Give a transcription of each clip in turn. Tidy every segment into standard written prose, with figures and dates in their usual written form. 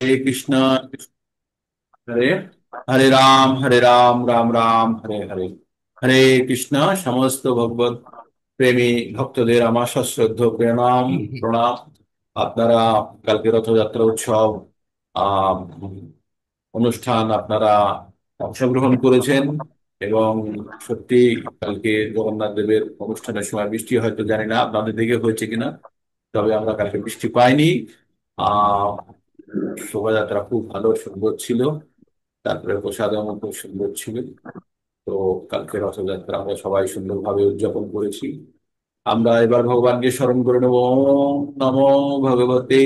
हरे कृष्णा हरे हरे राम राम राम हरे हरे। हरे কৃষ্ণ। সমস্ত ভগবত প্রেমী ভক্তদের আমার সশ্রদ্ধ প্রণাম প্রণাম। আপনারা কালকে রথযাত্রা উৎসব আহ অনুষ্ঠান আপনারা অংশগ্রহণ করেছেন এবং সত্যি কালকে জগন্নাথ দেবের অনুষ্ঠানের সময় বৃষ্টি হয়তো জানি না আপনাদের দিকে হয়েছে কিনা, তবে আমরা কালকে বৃষ্টি পাইনি। আহ শোভাযাত্রা খুব ভালো সুন্দর ছিল, তারপরে প্রসাদম খুব সুন্দর ছিল। তো কালকে রথযাত্রা আমরা সবাই সুন্দরভাবে উদযাপন করেছি। আমরা এবার ভগবানকে স্মরণ করে নেব। ওম নমো ভগবতে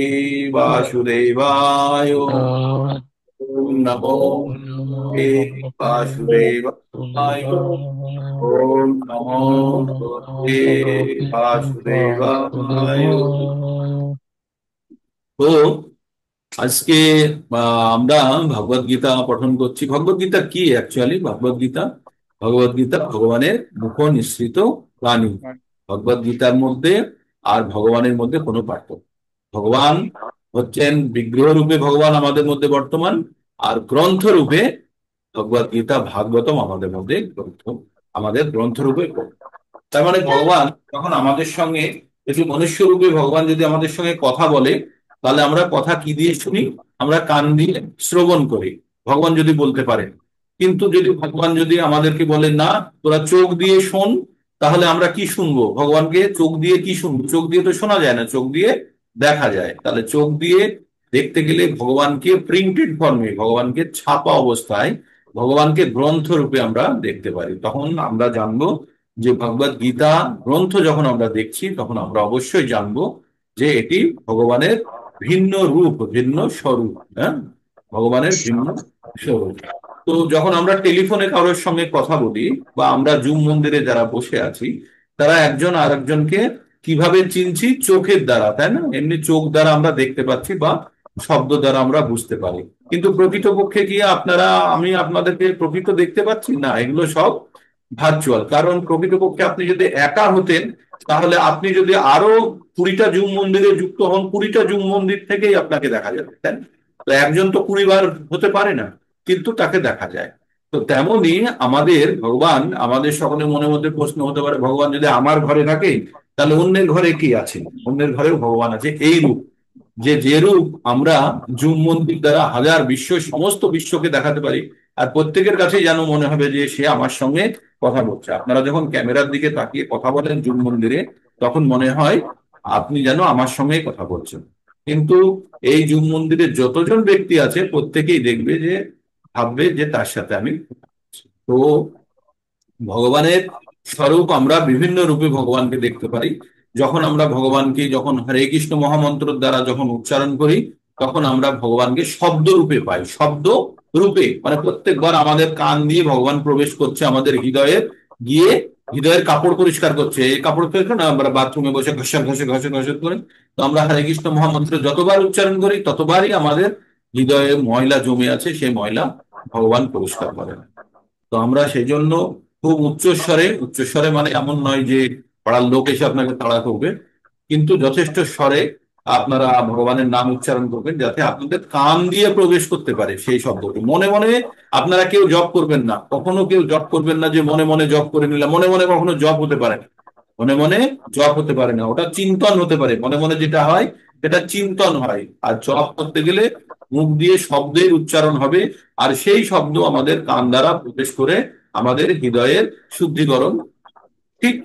বাসুদেবায়। Om ওম নমো ভগবতে Namo Bhagavate বাসুদেবায়। Vasudevaya. ওম নমো Om ভগবতে Namo Bhagavate বাসুদেবায়। Vasudevaya. তো আজকে আমরা ভগবদ গীতা পঠন করছি। ভগবদ গীতা কি অ্যাকচুয়ালি? ভগবদ গীতা, ভগবদ গীতা ভগবানের মুখ নিঃসৃত বাণী। ভগবদ গীতার মধ্যে আর ভগবানের মধ্যে কোনো পার্থক্য, ভগবান হচ্ছেন বিগ্রহ রূপে ভগবান আমাদের মধ্যে বর্তমান, আর গ্রন্থ রূপে ভগবদ গীতা ভাগবতম আমাদের মধ্যে গ্রন্থ, আমাদের গ্রন্থ রূপে। তার মানে ভগবান যখন আমাদের সঙ্গে, যদি মনুষ্য রূপে ভগবান যদি আমাদের সঙ্গে কথা বলে, তাহলে আমরা কথা কি দিয়ে শুনি? আমরা কান দিয়ে শ্রবণ করি। ভগবান যদি বলতে পারেন, কিন্তু যদি ভগবান যদি আমাদেরকে বলে না তোরা চোখ দিয়ে শোন, তাহলে আমরা কি শুনবো? ভগবানকে চোখ দিয়ে কি শুনবো? চোখ দিয়ে তো শোনা যায় না, চোখ দিয়ে দেখা যায়। তাহলে চোখ দিয়ে দেখতে গেলে ভগবানকে প্রিন্টেড ফর্মে, ভগবানকে ছাপা অবস্থায়, ভগবানকে গ্রন্থ রূপে আমরা দেখতে পারি। তখন আমরা জানবো যে ভগবদ গীতা গ্রন্থ যখন আমরা দেখছি, তখন আমরা অবশ্যই জানবো যে এটি ভগবানের ভিন্ন রূপ, ভিন্ন স্বরূপ। হ্যাঁ, ভগবানের ভিন্ন স্বরূপ। তো যখন আমরা টেলিফোনে কারোর সঙ্গে কথা বলি, বা আমরা জুম মন্দিরে যারা বসে আছি, তারা একজন আর একজনকে কিভাবে চিনছি? চোখের দ্বারা, তাই না? এমনি চোখ দ্বারা আমরা দেখতে পাচ্ছি বা শব্দ দ্বারা আমরা বুঝতে পারি। কিন্তু প্রকৃতপক্ষে কি আপনারা, আমি আপনাদেরকে প্রকৃত দেখতে পাচ্ছি না? এগুলো সব ভার্চুয়াল। কারণ প্রকৃতপক্ষে আপনি যদি একা হতেন, তাহলে আপনি যদি আরো 20টা জুম মন্দিরে যুক্ত হন, 20টা জুম মন্দির থেকেই আপনাকে দেখা যাবে, তাই না? তো একজন তো 20 বার হতে পারে না, কিন্তু তাকে দেখা যায়। তো তেমনি আমাদের ভগবান, আমাদের সকলের মনের মধ্যে প্রশ্ন হতে পারে, ভগবান যদি আমার ঘরে থাকে, তাহলে অন্যের ঘরে কি আছে? অন্যের ঘরেও ভগবান আছে। এই রূপ, যে রূপ আমরা জুম মন্দির দ্বারা হাজার বিশ্ব, সমস্ত বিশ্বকে দেখাতে পারি, আর প্রত্যেকের কাছে যেন মনে হবে যে সে আমার সঙ্গে কথা বলছে। আপনারা যখন ক্যামেরার দিকে তাকিয়ে কথা বলেন জুম মন্দিরে, তখন মনে হয় আপনি যেন আমার সঙ্গেই কথা বলছেন। কিন্তু এই জুম মন্দিরে যতজন ব্যক্তি আছে, প্রত্যেকেই দেখবে যে, ভাববে যে তার সাথে আমি কথা বলছি। তো ভগবানের স্বরূপ আমরা বিভিন্ন রূপে ভগবানকে দেখতে পারি। যখন আমরা ভগবানকে, যখন হরে কৃষ্ণ মহামন্ত্র দ্বারা যখন উচ্চারণ করি, তখন আমরা ভগবানকে শব্দ রূপে পাই। শব্দ রূপে মানে প্রত্যেকবার আমাদের কান দিয়ে ভগবান প্রবেশ করছে আমাদের হৃদয়ে, গিয়ে হৃদয়ের কাপড় পরিষ্কার করছে। এই কাপড় পরিষ্কার না, আমরা বাথরুমে বসে ঘষা ঘষে ঘষে ঘষে করে, তো আমরা হরে কৃষ্ণ মহামন্ত্র যতবার উচ্চারণ করি, ততবারই আমাদের হৃদয়ে ময়লা জমে আছে, সেই ময়লা ভগবান পরিষ্কার করেন। তো আমরা সেই জন্য খুব উচ্চস্বরে, উচ্চস্বরে মানে এমন নয় যে পাড়ার লোক এসে আপনাকে তাড়া করবে, কিন্তু যথেষ্ট স্বরে আপনারা ভগবানের নাম উচ্চারণ করবেন, যাতে আপনাদের কান দিয়ে প্রবেশ করতে পারে সেই শব্দটি। মনে মনে আপনারা কেউ জপ করবেন না, কখনো কেউ জপ করবেন না যে মনে মনে জপ করে নিলাম। মনে মনে কখনো জপ হতে পারে না, মনে মনে জপ হতে পারে না, ওটা চিন্তন হতে পারে। মনে মনে যেটা হয় সেটা চিন্তন হয়, আর জপ করতে গেলে মুখ দিয়ে শব্দের উচ্চারণ হবে, আর সেই শব্দ আমাদের কান দ্বারা প্রবেশ করে আমাদের হৃদয়ের শুদ্ধিকরণ। ঠিক,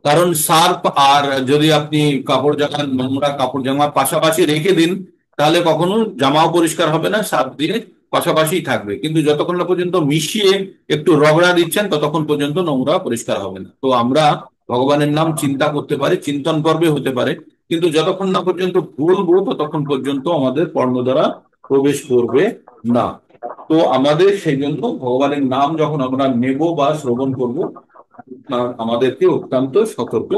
কারণ সার্ফ আর যদি আপনি কাপড় জামা, নোংরা কাপড় জামা পাশাপাশি রেখে দিন, তাহলে কখনো জামাও পরিষ্কার হবে না, সার্ফ দিয়ে পাশাপাশি থাকবে। কিন্তু যতক্ষণ না পর্যন্ত মিশিয়ে একটু রগড়া দিচ্ছেন, ততক্ষণ পর্যন্ত নোংরা পরিষ্কার হবে না। তো আমরা ভগবানের নাম চিন্তা করতে পারি, চিন্তন পর্বে হতে পারে, কিন্তু যতক্ষণ না পর্যন্ত বলবো, ততক্ষণ পর্যন্ত আমাদের কর্ণ দ্বারা প্রবেশ করবে না। তো আমাদের সেই জন্য ভগবানের নাম যখন আমরা নেব বা শ্রবণ করব, আমাদেরকে অত্যন্ত সতর্ক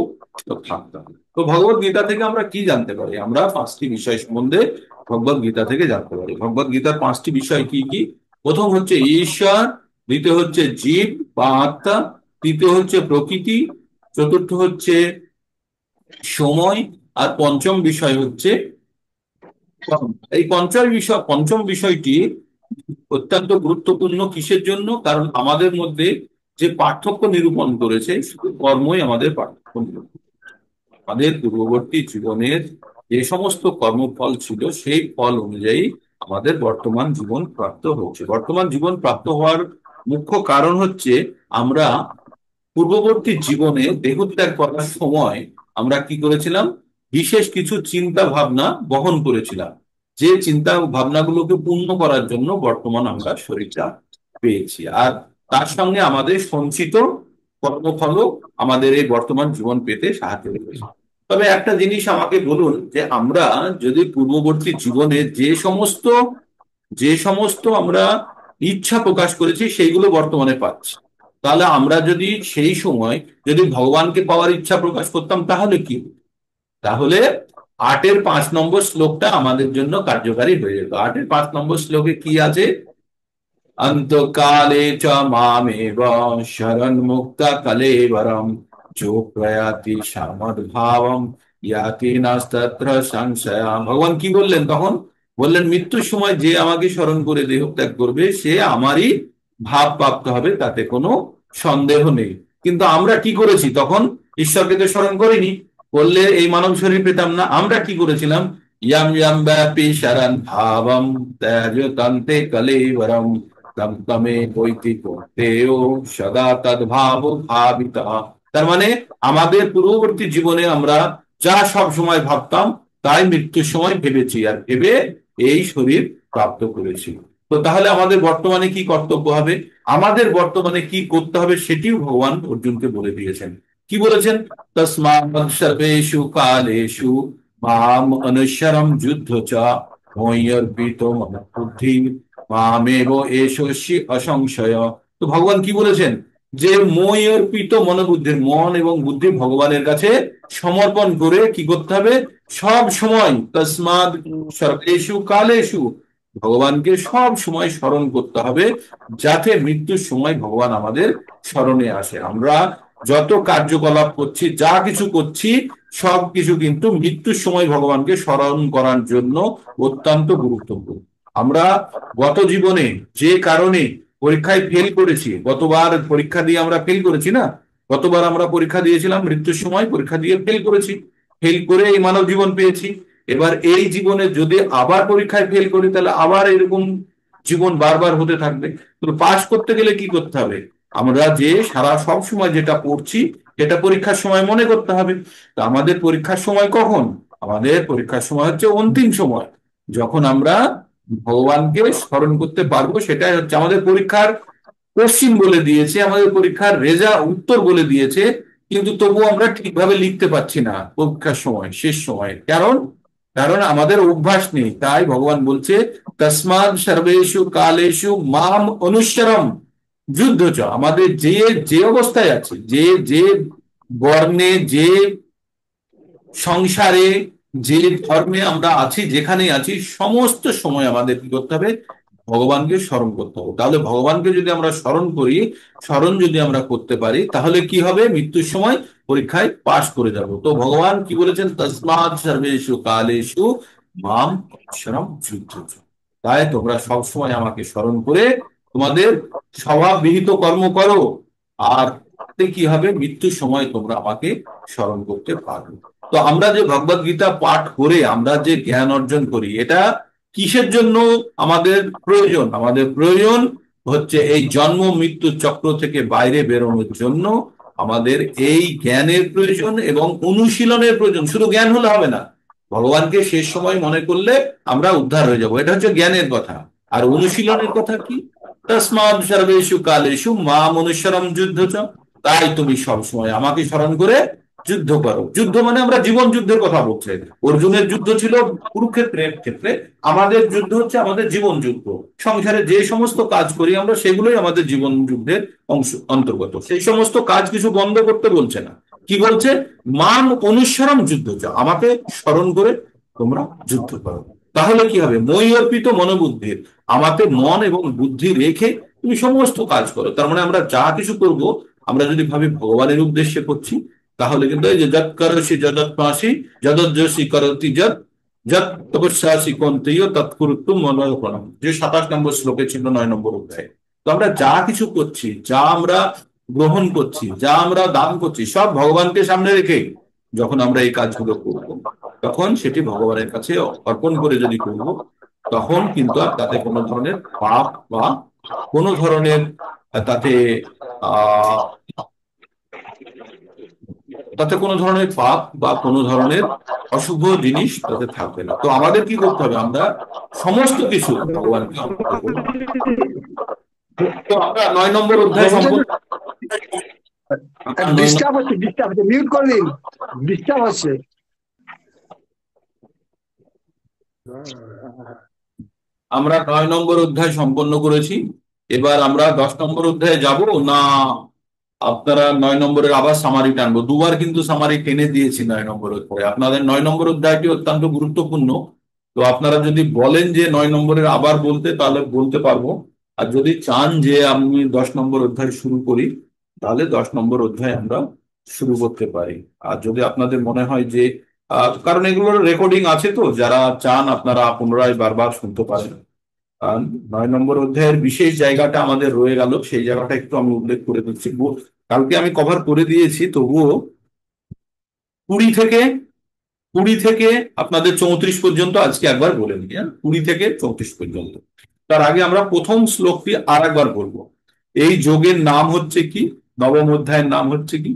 থাকতে হবে। তো ভগবত গীতা থেকে আমরা কি জানতে পারি? আমরা 5টি বিষয় সম্বন্ধে ভগবত গীতা থেকে জানতে পারি। ভগবত গীতার 5টি বিষয় কি কি? প্রথম হচ্ছে ঈশ্বর, দ্বিতীয় হচ্ছে জীব বা আত্মা, তৃতীয় হচ্ছে প্রকৃতি, চতুর্থ হচ্ছে সময়, আর পঞ্চম বিষয় হচ্ছে এই পঞ্চম বিষয়টি অত্যন্ত গুরুত্বপূর্ণ। কিসের জন্য? কারণ আমাদের মধ্যে যে পার্থক্য নিরূপণ করেছে, শুধু কর্মই আমাদের পার্থক্য নিরূপণ। আমাদের পূর্ববর্তী জীবনের যে সমস্ত কর্মফল ছিল, সেই ফল অনুযায়ী আমাদের বর্তমান জীবন প্রাপ্ত হচ্ছে। বর্তমান জীবন প্রাপ্ত হওয়ার মুখ্য কারণ হচ্ছে আমরা পূর্ববর্তী জীবনে দেহত্যাগ করার সময় আমরা কি করেছিলাম? বিশেষ কিছু চিন্তা ভাবনা বহন করেছিলাম, যে চিন্তা ভাবনাগুলোকে পূর্ণ করার জন্য বর্তমান আমরা শরীরটা পেয়েছি। আর তার সঙ্গে আমাদের সঞ্চিত কর্মফলও আমাদের এই বর্তমান জীবন পেতে সাহায্য করেছে। তবে একটা জিনিস আমাকে বলুন, যে আমরা যদি পূর্ববর্তী জীবনে যে সমস্ত আমরা ইচ্ছা প্রকাশ করেছি সেইগুলো বর্তমানে পাচ্ছি, তাহলে আমরা যদি সেই সময় যদি ভগবানকে পাওয়ার ইচ্ছা প্রকাশ করতাম তাহলে কি হতো? তাহলে 8-এর 5 নম্বর শ্লোকটা আমাদের জন্য কার্যকারী হয়ে যেত। 8-এর 5 নম্বর শ্লোকে কি আছে? অন্তকালে চ মামেব শরণমুক্তা কলেবরম যো প্রয়াতি সমদ্ভাবম ইয়াতি নাস্তত্র সংশয়। ভগবান কি বললেন তখন? বললেন, মৃত্যুর সময় যে আমাকে স্মরণ করে দেহ ত্যাগ করবে সে আমারই ভাব প্রাপ্ত হবে, তাতে কোনো সন্দেহ নেই। কিন্তু আমরা কি করেছি তখন? ঈশ্বরকে তো স্মরণ করিনি, করলে এই মানব শরীর পেতাম না। আমরা কি করেছিলাম? ইয়াম ইয়াম ব্যাপী শরণ ভাবম ত্যাজ তন্তে কলেবরম তম তমে বৈতি কর্তেয় সদা তদ্ভাব ভাবিতা। তার মানে আমাদের পূর্ববর্তী জীবনে আমরা যা সব সময় ভাবতাম, তাই মৃত্যুর সময় ভেবেছি, আর ভেবে এই শরীর প্রাপ্ত করেছি। তো তাহলে আমাদের বর্তমানে কি কর্তব্য হবে? আমাদের বর্তমানে কি করতে হবে সেটিও ভগবান অর্জুনকে বলে দিয়েছেন। কি বলেছেন? তস্মাৎ সর্বেষু কালেষু মাম অনুসরম যুদ্ধ চ ময়্যর্পিত মম বুদ্ধি মামেব এষস্যি অসংশয়। তো ভগবান কি বলেছেন? যে মই অর্পিত মনোবুদ্ধির, মন এবং বুদ্ধি ভগবানের কাছে সমর্পণ করে কি করতে হবে? সব সময় তসমাদ সর্বেষু কালেষু, ভগবানকে সব সময় স্মরণ করতে হবে, যাতে মৃত্যুর সময় ভগবান আমাদের স্মরণে আসে। আমরা যত কার্যকলাপ করছি, যা কিছু করছি, সব কিছু কিন্তু মৃত্যুর সময় ভগবানকে স্মরণ করার জন্য অত্যন্ত গুরুত্বপূর্ণ। আমরা গত জীবনে যে কারণে পরীক্ষায় ফেল করেছি, গতবার পরীক্ষা দিয়ে আমরা ফেল করেছি না? গতবার আমরা পরীক্ষা দিয়েছিলাম, মৃত্যুর সময় পরীক্ষা দিয়ে ফেল করেছি, ফেল করে এই মানব জীবন পেয়েছি। এবার এই জীবনে যদি আবার পরীক্ষায় ফেল করি, তাহলে আবার এরকম জীবন বারবার হতে থাকবে। তো পাশ করতে গেলে কি করতে হবে? আমরা যে সারা সব সময় যেটা পড়ছি, এটা পরীক্ষার সময় মনে করতে হবে। তো আমাদের পরীক্ষার সময় কখন? আমাদের পরীক্ষার সময় হচ্ছে অন্তিম সময়, যখন আমরা ভগবানকে স্মরণ করতে পারবো। সেটাই হচ্ছে আমাদের পরীক্ষার কোশ্চিন বলে দিয়েছে, আমাদের পরীক্ষার উত্তর বলে দিয়েছে, কিন্তু তবু আমরা ঠিকভাবে লিখতে পারছি না পরীক্ষার সময়, শেষ সময়। কারণ কারণ আমাদের অভ্যাস নেই। তাই ভগবান বলছে, তসমাৎ সর্বেষু কালেষু মাম অনুসরম যুদ্ধ চ। আমাদের যে যে অবস্থায় আছে, যে যে বর্ণে, যে সংসারে, যে ধর্মে আমরা আছি, যেখানেই আছি, সমস্ত সময় আমাদের কি করতে হবে? ভগবানকে স্মরণ করতে হবে। তাহলে ভগবানকে যদি আমরা স্মরণ করি, স্মরণ যদি আমরা করতে পারি, তাহলে কি হবে? মৃত্যুর সময় পরীক্ষায় পাশ করে যাব। তো ভগবান কি বলেছেন? তসমাৎ সর্বেষু কালেষু মাম শরম যুদ্ধ। তাই তোমরা সব সময় আমাকে স্মরণ করে তোমাদের স্বভাব বিহিত কর্ম করো, আর তাতে কি হবে? মৃত্যুর সময় তোমরা আমাকে স্মরণ করতে পারবে। তো আমরা যে ভগবদ গীতা পাঠ করে আমরা যে জ্ঞান অর্জন করি, এটা কিসের জন্য আমাদের প্রয়োজন? আমাদের প্রয়োজন হচ্ছে এই জন্ম মৃত্যু চক্র থেকে বাইরে বেরোনোর জন্য আমাদের এই জ্ঞানের প্রয়োজন এবং অনুশীলনের প্রয়োজন। শুধু জ্ঞান হলে হবে না, ভগবানকে শেষ সময় মনে করলে আমরা উদ্ধার হয়ে যাব। এটা হচ্ছে জ্ঞানের কথা। আর অনুশীলনের কথা কি? তসমাৎ সর্বেষু কালেষু মাম অনুসরম যুদ্ধ চ। তাই তুমি সব সময় আমাকে স্মরণ করে যুদ্ধ করো। যুদ্ধ মানে আমরা জীবন যুদ্ধের কথা বলছি। অর্জুনের যুদ্ধ ছিল কুরুক্ষেত্রের ক্ষেত্রে, আমাদের যুদ্ধ হচ্ছে আমাদের জীবন যুদ্ধ। সংসারে যে সমস্ত কাজ করি আমরা, সেগুলোই আমাদের জীবন যুদ্ধের অংশ অন্তর্গত। সেই সমস্ত কাজ কিছু বন্ধ করতে বলছে না। কি বলছে? মান অনুসরণ যুদ্ধ চ, আমাকে স্মরণ করে তোমরা যুদ্ধ করো। তাহলে কি হবে? মই অর্পিত মনোবুদ্ধির, আমাকে মন এবং বুদ্ধি রেখে তুমি সমস্ত কাজ করো। তার মানে আমরা যা কিছু করব, আমরা যদি ভাবি ভগবানের উদ্দেশ্যে করছি, তাহলে কিন্তু এই যে যৎ করসি যদৎ পাসি যদৎ যশি করতি যৎ যত তপস্যা শিকন্তেয় তৎকুরুত্ব মনোরণম, যে 27 নম্বর শ্লোকে ছিল 9 নম্বর অধ্যায়। তো আমরা যা কিছু করছি, যা আমরা গ্রহণ করছি, যা আমরা দান করছি, সব ভগবানকে সামনে রেখে যখন আমরা এই কাজগুলো করব, তখন সেটি ভগবানের কাছে অর্পণ করে যদি করব, তখন কিন্তু আর তাতে কোনো ধরনের পাপ বা কোনো ধরনের তাতে আহ তাতে কোনো ধরনের পাপ বা কোনো ধরনের অশুভ জিনিস তাতে থাকবে না। তো আমাদের কি করতে হবে, আমরা সমস্ত কিছু ভগবানকে অর্পণ করবো। তো আমরা 9 নম্বর অধ্যায় বলছেন সম্পূর্ণ, আমরা নয় ডিস্টার্ব হচ্ছে, মিউট করে দিন, ডিস্টার্ব হচ্ছে। আমরা 9 নম্বর অধ্যায় সম্পন্ন করেছি। এবার আমরা 10 নম্বর অধ্যায়ে যাব না? আপনারা 9 নম্বরের আবার সামারি টানবো? দুবার কিন্তু সামারি টেনে দিয়েছি 9 নম্বর অধ্যায়ে। আপনাদের 9 নম্বর অধ্যায়টি অত্যন্ত গুরুত্বপূর্ণ। তো আপনারা যদি বলেন যে 9 নম্বরের আবার বলতে, তাহলে বলতে পারবো। আর যদি চান যে আমি 10 নম্বর অধ্যায় শুরু করি, তাহলে 10 নম্বর অধ্যায় আমরা শুরু করতে পারি। আর যদি আপনাদের মনে হয় যে কারণ এগুলোর রেকর্ডিং আছে, তো যারা চান আপনারা পুনরায় বারবার শুনতে পারেন। আর 9 নম্বর অধ্যায়ের বিশেষ জায়গাটা আমাদের রয়ে গেল, সেই জায়গাটা একটু আমি উল্লেখ করে দিচ্ছি। কালকে আমি কভার করে দিয়েছি, তবুও 20 থেকে 20 থেকে আপনাদের 34 পর্যন্ত আজকে একবার বলে নিই। হ্যাঁ, 20 থেকে 34 পর্যন্ত। তার আগে আমরা প্রথম শ্লোকটি আর একবার বলবো। এই যোগের নাম হচ্ছে কি? 9ম অধ্যায়ের নাম হচ্ছে কি?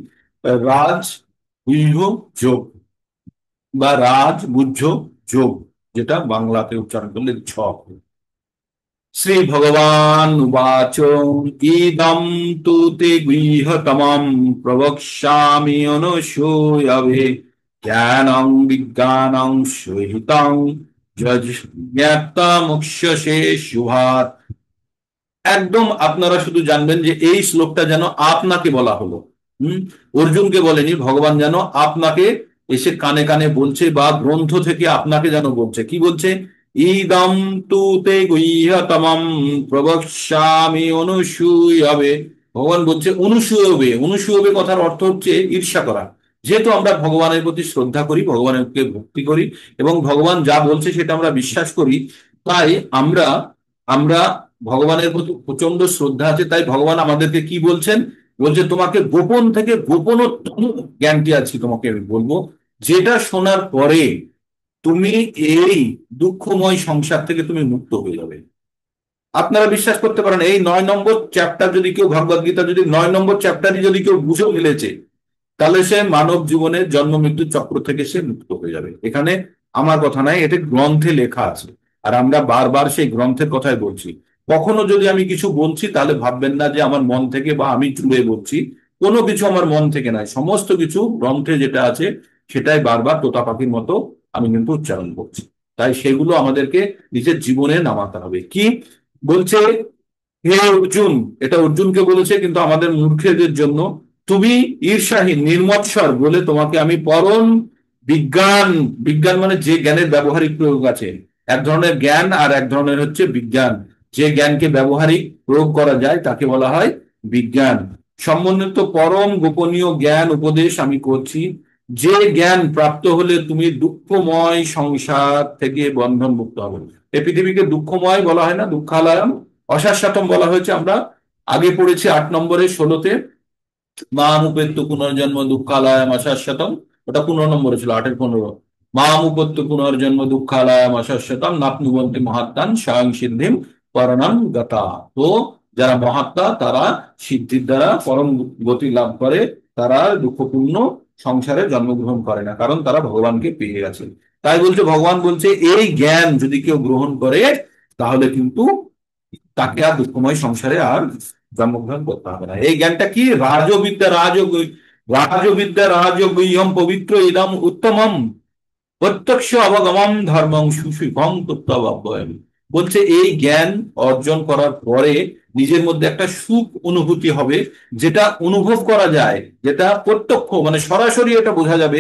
রাজ গুহ্য যোগ বা রাজ গুহ্য যোগ, যেটা বাংলাতে উচ্চারণ করলে ছ। শ্রী ভগবান উবাচ ইদম তু তে গৃহতমম প্রবক্ষ্যামি অনুসূয়বে জ্ঞানং বিজ্ঞানং সহিতং জ্ঞাতমুক্ষ্যসে শুভাৎ। একদম আপনারা শুধু জানবেন যে এই শ্লোকটা যেন আপনাকে বলা হলো। হম, অর্জুনকে বলেনি, ভগবান যেন আপনাকে এসে কানে কানে বলছে, বা গ্রন্থ থেকে আপনাকে যেন বলছে। কি বলছে? ইদম তু তে গুহ্যতমম প্রবক্ষ্যামি অনুসূয়বে। ভগবান বলছে অনুসূয়বে। অনুসূয়বে কথার অর্থ হচ্ছে ঈর্ষা করা। যেহেতু আমরা ভগবানের প্রতি শ্রদ্ধা করি, ভগবানকে ভক্তি করি, এবং ভগবান যা বলছে সেটা আমরা বিশ্বাস করি, তাই আমরা আমরা ভগবানের প্রতি প্রচন্ড শ্রদ্ধা আছে। তাই ভগবান আমাদেরকে কি বলছেন? বলছে তোমাকে গোপন থেকে গোপনতম জ্ঞানটি আজকে তোমাকে আমি বলবো, যেটা শোনার পরে তুমি এই দুঃখময় সংসার থেকে তুমি মুক্ত হয়ে যাবে। আপনারা বিশ্বাস করতে পারেন, এই 9 নম্বর চ্যাপ্টার যদি কেউ, ভগবদ গীতা যদি 9 নম্বর চ্যাপ্টারই যদি কেউ বুঝে ফেলেছে, তাহলে সে মানব জীবনের জন্ম মৃত্যু চক্র থেকে সে মুক্ত হয়ে যাবে। এখানে আমার কথা নাই, এটা গ্রন্থে লেখা আছে। আর আমরা বারবার সেই গ্রন্থের কথাই বলছি। কখনো যদি আমি কিছু বলছি, তাহলে ভাববেন না যে আমার মন থেকে বা আমি চুড়ে বলছি। কোনো কিছু আমার মন থেকে নয়, সমস্ত কিছু গ্রন্থে যেটা আছে সেটাই বারবার তোতা পাখির মতো আমি কিন্তু উচ্চারণ করছি। তাই সেগুলো আমাদেরকে নিজের জীবনে নামাতে হবে। কি বলছে? হে অর্জুন, এটা অর্জুনকে বলেছে, কিন্তু আমাদের মূর্খদের জন্য, তুমি ঈর্ষাহীন নির্মৎসর বলে তোমাকে আমি পরম বিজ্ঞান, বিজ্ঞান মানে যে জ্ঞানের ব্যবহারিক প্রয়োগ আছে। এক ধরনের জ্ঞান আর এক ধরনের হচ্ছে বিজ্ঞান। যে জ্ঞানকে ব্যবহারিক প্রয়োগ করা যায় তাকে বলা হয় বিজ্ঞান। সম্বন্ধিত পরম গোপনীয় জ্ঞান উপদেশ আমি করছি, যে জ্ঞান প্রাপ্ত হলে তুমি দুঃখময় সংসার থেকে বন্ধন মুক্ত হবে। এই পৃথিবীকে দুঃখময় বলা হয় না, দুঃখালয়ম অশাশ্বতম বলা হয়েছে। আমরা আগে পড়েছি 8 নম্বরের 16তে, মাম উপেত্য পুনর্জন্ম দুঃখালয়ম অশাশ্বতম। ওটা 15 নম্বরে ছিল, 8-এর 15। মাম উপেত্য পুনর্জন্ম দুঃখালয়ম অশাশ্বতম নাপ্নুবন্তি মহাত্মান স্বয়ং সিদ্ধিম পরণাম গতা। তো যারা মহাত্মা, তারা সিদ্ধির দ্বারা পরম গতি লাভ করে, তারা দুঃখপূর্ণ সংসারে জন্মগ্রহণ করে না, কারণ তারা ভগবানকে পেয়ে গেছে। তাই বলছে, ভগবান বলছে এই জ্ঞান যদি কেউ গ্রহণ করে, তাহলে কিন্তু তাকে আর দুঃখময় সংসারে আর জন্মগ্রহণ করতে হবে না। এই জ্ঞানটা কি? রাজবিদ্যা রাজবিদ্যা রাজগুহ্যম পবিত্র ইদম উত্তমম প্রত্যক্ষ অবগমম ধর্মং সুশিভং তত্ত্বাবয়ম। বলছে এই জ্ঞান অর্জন করার পরে নিজের মধ্যে একটা সুখ অনুভূতি হবে, যেটা অনুভব করা যায়, যেটা প্রত্যক্ষ মানে সরাসরি এটা বোঝা যাবে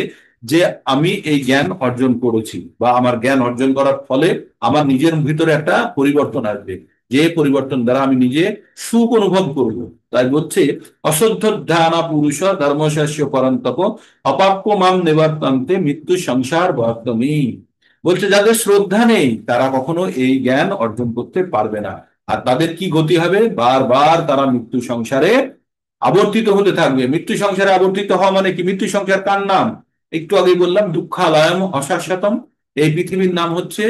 যে আমি এই জ্ঞান অর্জন করেছি, বা আমার জ্ঞান অর্জন করার ফলে আমার নিজের ভিতরে একটা পরিবর্তন আসবে, যে পরিবর্তন দ্বারা আমি নিজে সুখ অনুভব করব। তাই বলছে অশ্রদ্ধ ধ্যানা পুরুষ ধর্মশাস্য পরন্তপ অপাপ্য মাম নিবর্তন্তে মৃত্যু সংসার বর্তনী। বলছে যাদের শ্রদ্ধা নেই তারা কখনো এই জ্ঞান অর্জন করতে পারবে না। আর তাদের কি গতি হবে? বারবার তারা মৃত্যু সংসারে আবর্তিত হতে থাকবে। মৃত্যু সংসারে আবর্তিত হওয়া মানে কি? মৃত্যু সংসার কার নাম? একটু আগে বললাম দুঃখালয়ম অশাশ্বতম। এই পৃথিবীর নাম হচ্ছে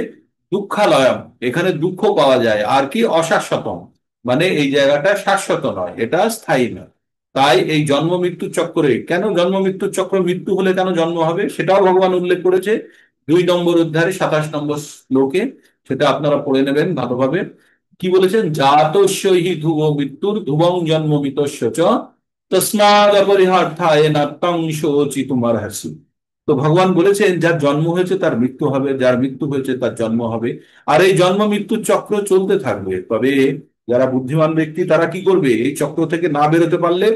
দুঃখালয়ম, এখানে দুঃখ পাওয়া যায়। আর কি? অশাশ্বতম, মানে এই জায়গাটা শাশ্বত নয়, এটা স্থায়ী নয়। তাই এই জন্ম মৃত্যু চক্রে, কেন জন্ম মৃত্যুর চক্র? মৃত্যু হলে কেন জন্ম হবে সেটাও ভগবান উল্লেখ করেছে 2 নম্বর অধ্যায়ে 27 নম্বর শ্লোকে। সেটা আপনারা পড়ে নেবেন ভালোভাবে। কি বলেছেন? জাতস্য হি ধ্রুব মৃত্যুর ধ্রুবং জন্ম মৃতস্য চ তস্মাদ অপরিহার্থায় নাত্যং শোচিতুমর্হসি। তো ভগবান বলেছেন যার জন্ম হয়েছে তার মৃত্যু হবে, যার মৃত্যু হয়েছে তার জন্ম হবে। আর এই জন্ম মৃত্যুর চক্র চলতে থাকবে। তবে যারা বুদ্ধিমান ব্যক্তি তারা কি করবে? এই চক্র থেকে না বেরোতে পারলে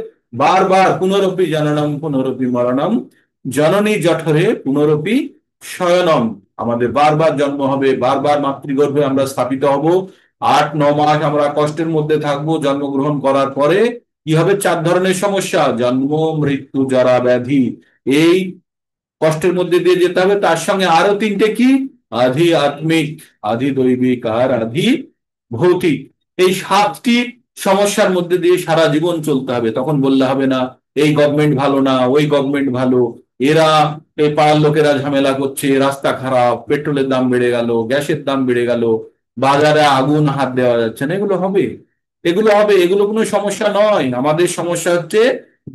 বারবার পুনরপি জননম পুনরপি মরণম জননী জঠরে পুনরপি শয়নম, আমাদের বারবার জন্ম হবে, বারবার মাতৃগর্ভে আমরা স্থাপিত হব। 8-9 মাস আমরা কষ্টের মধ্যে থাকবো। জন্মগ্রহণ করার পরে কি হবে? 4 ধরনের সমস্যা: জন্ম, মৃত্যু, জরা, ব্যাধি। এই কষ্টের মধ্যে দিয়ে যেতে হবে। তার সঙ্গে আরো 3টে কি? আধি আত্মিক, আধি দৈবিক আর আধি ভৌতিক। এই 7টি সমস্যার মধ্যে দিয়ে সারা জীবন চলতে হবে। তখন বললে হবে না এই গভর্নমেন্ট ভালো না, ওই গভর্নমেন্ট ভালো, এরা, এই পাড়ার লোকেরা ঝামেলা করছে, রাস্তা খারাপ, পেট্রোলের দাম বেড়ে গেল, গ্যাসের দাম বেড়ে গেল, বাজারে আগুন হাত দেওয়া যাচ্ছে না। এগুলো হবে, এগুলো হবে, এগুলো কোনো সমস্যা নয়। আমাদের সমস্যা হচ্ছে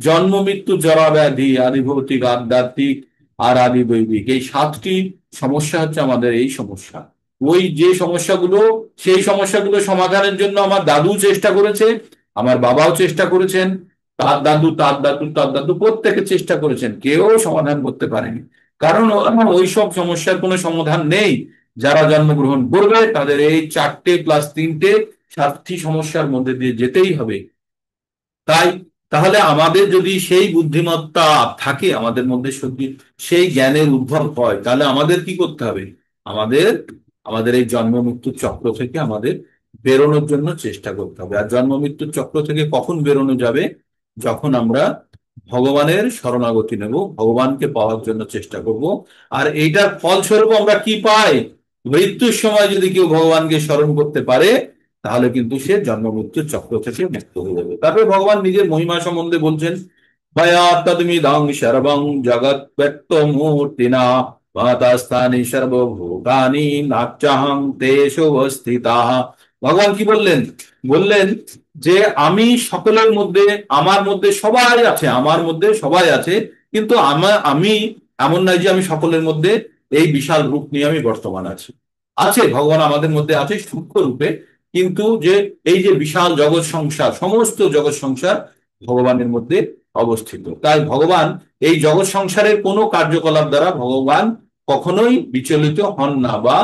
জন্ম, মৃত্যু, জরা, ব্যাধি, আদি ভৌতিক, আধ্যাত্মিক আর আদি দৈবিক। এই 7টি সমস্যা হচ্ছে আমাদের এই সমস্যা। ওই যে সমস্যাগুলো, সেই সমস্যাগুলো সমাধানের জন্য আমার দাদু চেষ্টা করেছে, আমার বাবাও চেষ্টা করেছেন, তার দাদু, তার দাদু, তার দাদু, প্রত্যেকে চেষ্টা করেছেন, কেউ সমাধান করতে পারেনি। কারণ ওই সব সমস্যার কোনো সমাধান নেই। যারা জন্মগ্রহণ করবে তাদের এই 4টে প্লাস 3টে 7টি সমস্যার মধ্যে দিয়ে যেতেই হবে। তাই তাহলে আমাদের যদি সেই বুদ্ধিমত্তা থাকে আমাদের মধ্যে, সত্যি সেই জ্ঞানের উদ্ভব হয়, তাহলে আমাদের কি করতে হবে? আমাদের আমাদের এই জন্ম মৃত্যুর চক্র থেকে আমাদের বেরোনোর জন্য চেষ্টা করতে হবে। আর জন্ম মৃত্যুর চক্র থেকে কখন বেরোনো যাবে? যখন আমরা ভগবানের শরণাগতি নেব, ভগবানকে পাওয়ার জন্য চেষ্টা করব। আর এইটার ফলস্বরূপ আমরা কি পাই? মৃত্যুর সময় যদি কেউ ভগবানকে স্মরণ করতে পারে তাহলে কিন্তু সে জন্ম মৃত্যুর চক্র থেকে মুক্ত হয়ে যাবে। তারপরে ভগবান নিজের মহিমা সম্বন্ধে বলছেন, ভয়া তদমিদং সর্বং জগৎ ব্যক্তমূর্তিনা মহাতাস্থানি সর্বভূতানি নাচ্যহং তেষু অবস্থিতাঃ। ভগবান কি বললেন? বললেন যে আমি সকলের মধ্যে, আমার মধ্যে সবাই আছে, আমার মধ্যে সবাই আছে, কিন্তু আমি এমন নয় যে আমি সকলের মধ্যে এই বিশাল রূপ নিয়ে আমি বর্তমান আছি। আছে, ভগবান আমাদের মধ্যে আছে সূক্ষ্ম রূপে, কিন্তু যে এই যে বিশাল জগৎ সংসার, সমস্ত জগৎ সংসার ভগবানের মধ্যে অবস্থিত। তাই ভগবান এই জগৎ সংসারের কোনো কার্যকলাপ দ্বারা ভগবান কখনোই বিচলিত হন না, বা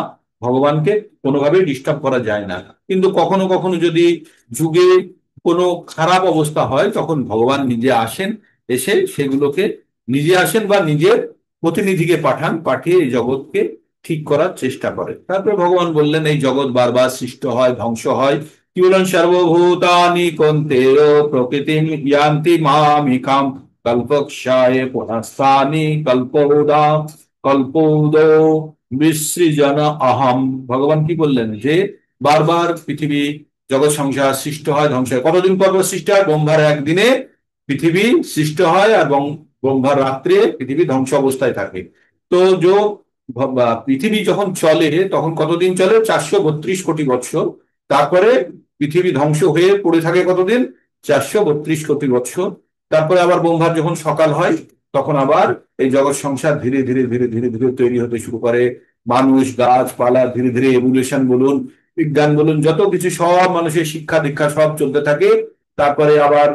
ভগবানকে কোনোভাবে ডিস্টার্ব করা যায় না। কিন্তু কখনো কখনো যদি যুগে কোনো খারাপ অবস্থা হয় তখন ভগবান নিজে আসেন, এসে সেগুলোকে, নিজে আসেন বা নিজের প্রতিনিধিকে পাঠান, পাঠিয়ে এই জগৎকে ঠিক করার চেষ্টা করে। তারপরে ভগবান বললেন এই জগৎ বারবার সৃষ্ট হয়, ধ্বংস হয়। কি বললেন? সর্বভূতানি কন্তেয় প্রকৃতি ইয়ান্তি মামিকাম কল্পক্ষায় পুনস্তানি কল্পৌদা কল্পৌদ বিসৃজন অহম। ভগবান কি বললেন? যে বারবার পৃথিবী, জগৎ সংসার সৃষ্ট হয়, ধ্বংস হয়। কতদিন পর পর সৃষ্টি হয়? ব্রহ্মার একদিনে পৃথিবী সৃষ্ট হয়, এবং ব্রহ্মার রাত্রে পৃথিবী ধ্বংস অবস্থায় থাকে। তো পৃথিবী যখন চলে তখন কতদিন চলে? 432 কোটি বৎসর। তারপরে পৃথিবী ধ্বংস হয়ে পড়ে থাকে কতদিন? 432 কোটি বৎসর। তারপরে আবার ব্রহ্মার যখন সকাল হয় তখন আবার এই জগৎ সংসার ধীরে ধীরে ধীরে ধীরে ধীরে তৈরি হতে শুরু করে। মানুষ, গাছপালা, ধীরে ধীরে এভলিউশন বলুন, বিজ্ঞান বলুন, যত কিছু সব মানুষের শিক্ষা দীক্ষা সব চলতে থাকে। তারপরে আবার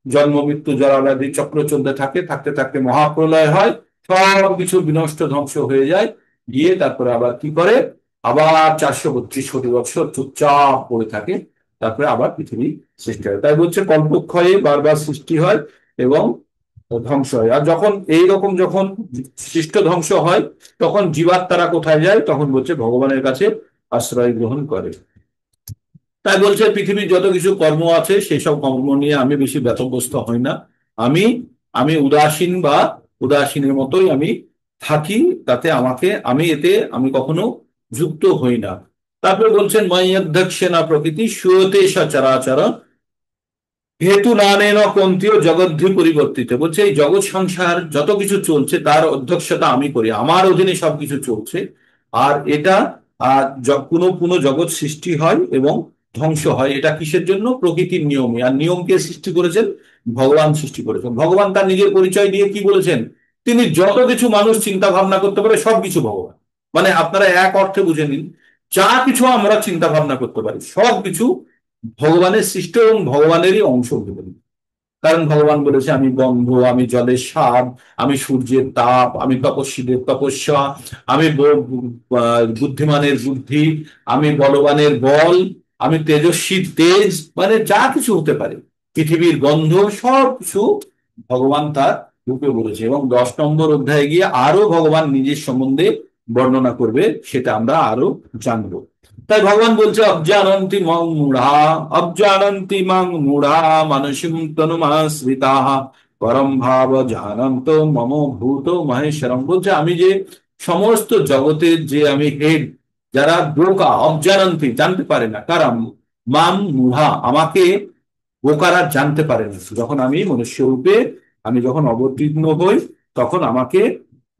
জন্ম, মৃত্যু, জরা, ব্যাধি চক্র চলতে থাকে, থাকতে থাকতে মহাপ্রলয় হয়, সব কিছু বিনষ্ট ধ্বংস হয়ে যায়। গিয়ে তারপরে আবার কি করে? আবার 432 কোটি বৎসর চুপচাপ পড়ে থাকে। তারপরে আবার পৃথিবী সৃষ্টি হয়। তাই বলছে কল্পক্ষয়ে বারবার সৃষ্টি হয় এবং ধ্বংস হয়। আর যখন এইরকম যখন সৃষ্ট ধ্বংস হয় তখন জীবাত্মারা কোথায় যায়? তখন বলছে ভগবানের কাছে আশ্রয় গ্রহণ করে। তাই বলছে পৃথিবীর যত কিছু কর্ম আছে সেই সব কর্ম নিয়ে আমি বেশি ব্যতব্যস্ত হই না। আমি আমি উদাসীন বা উদাসীনের মতোই আমি থাকি, তাতে আমি আমি কখনো যুক্ত হই না। তারপরে বলছেন ময়্যধ্যক্ষেনা প্রকৃতি সুয়তে সচরাচর হেতু নানেন কন্তীয় জগদ্ধি পরিবর্তিত। বলছে এই জগৎ সংসার যত কিছু চলছে তার অধ্যক্ষতা আমি করি, আমার অধীনে সবকিছু চলছে। আর এটা পুনঃ পুনঃ জগৎ সৃষ্টি হয় এবং ধ্বংস হয়। এটা কিসের জন্য? প্রকৃতির নিয়মে। আর নিয়মকে সৃষ্টি করেছেন ভগবান, সৃষ্টি করেছেন ভগবান। তার নিজের পরিচয় দিয়ে কি বলেছেন? তিনি যত কিছু মানুষ চিন্তা ভাবনা করতে পারে সবকিছু ভগবান। মানে আপনারা এক অর্থে বুঝে নিন, যা কিছু আমরা চিন্তা ভাবনা করতে পারি সবকিছু ভগবানের সৃষ্ট এবং ভগবানেরই অংশ হতে পারি। কারণ ভগবান বলেছে আমি গন্ধ, আমি জলের স্বাদ, আমি সূর্যের তাপ, আমি তপস্বীদের তপস্যা, আমি বুদ্ধিমানের বুদ্ধি, আমি বলবানের বল, আমি তেজস্বীর তেজ, মানে যা কিছু হতে পারে পৃথিবীর গন্ধ সব কিছু ভগবান তার রূপে বলেছে। এবং 10 নম্বর অধ্যায়ে গিয়ে আরো ভগবান নিজের সম্বন্ধে বর্ণনা করবে, সেটা আমরা আরো জানবো। তাই ভগবান বলছে অবজানন্তি মং মূঢ়া, অবজানন্তি মং মূঢ়া মানসিং তনুমাশ্রিতা পরম ভাব জানন্ত মম ভূত মহেশ্বরম। বলছে আমি যে সমস্ত জগতের যে আমি হেড, যারা বোকা, অবজানন্তি জানতে পারে না, কারণ মাম মূঢ়া আমাকে বোকারা জানতে পারে না। যখন আমি মনুষ্য রূপে আমি যখন অবতীর্ণ হই তখন আমাকে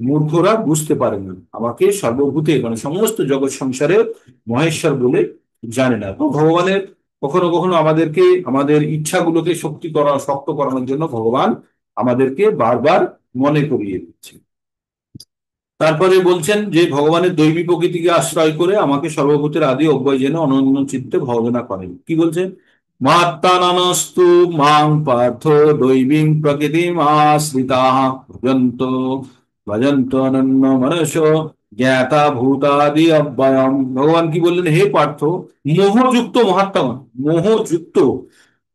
মূর্খরা বুঝতে পারে না, আমাকে সর্বভূতে মানে সমস্ত জগৎ সংসারে মহেশ্বর বলে জানে না। তো ভগবানের কখনো কখনো আমাদেরকে আমাদের ইচ্ছাগুলোকে শক্ত করানোর জন্য ভগবান আমাদেরকে বারবার মনে করিয়ে দিচ্ছে। তারপরে বলছেন যে ভগবানের দৈবী প্রকৃতিকে আশ্রয় করে আমাকে সর্বভূতের আদি অব্যয় জেনে অনন্য চিত্তে ভজনা করেন। কি বলছেন? মাত্তানস্তু মাং পার্থ দৈবীং প্রকৃতিম আশ্রিতাঃ ভজন্ত ভজন্ত অনন্য মনস জ্ঞাতা ভূতাদি অব্যয়ম। ভগবান কি বললেন? হে পার্থ, মোহযুক্ত মহাত্মাগণ, মোহযুক্ত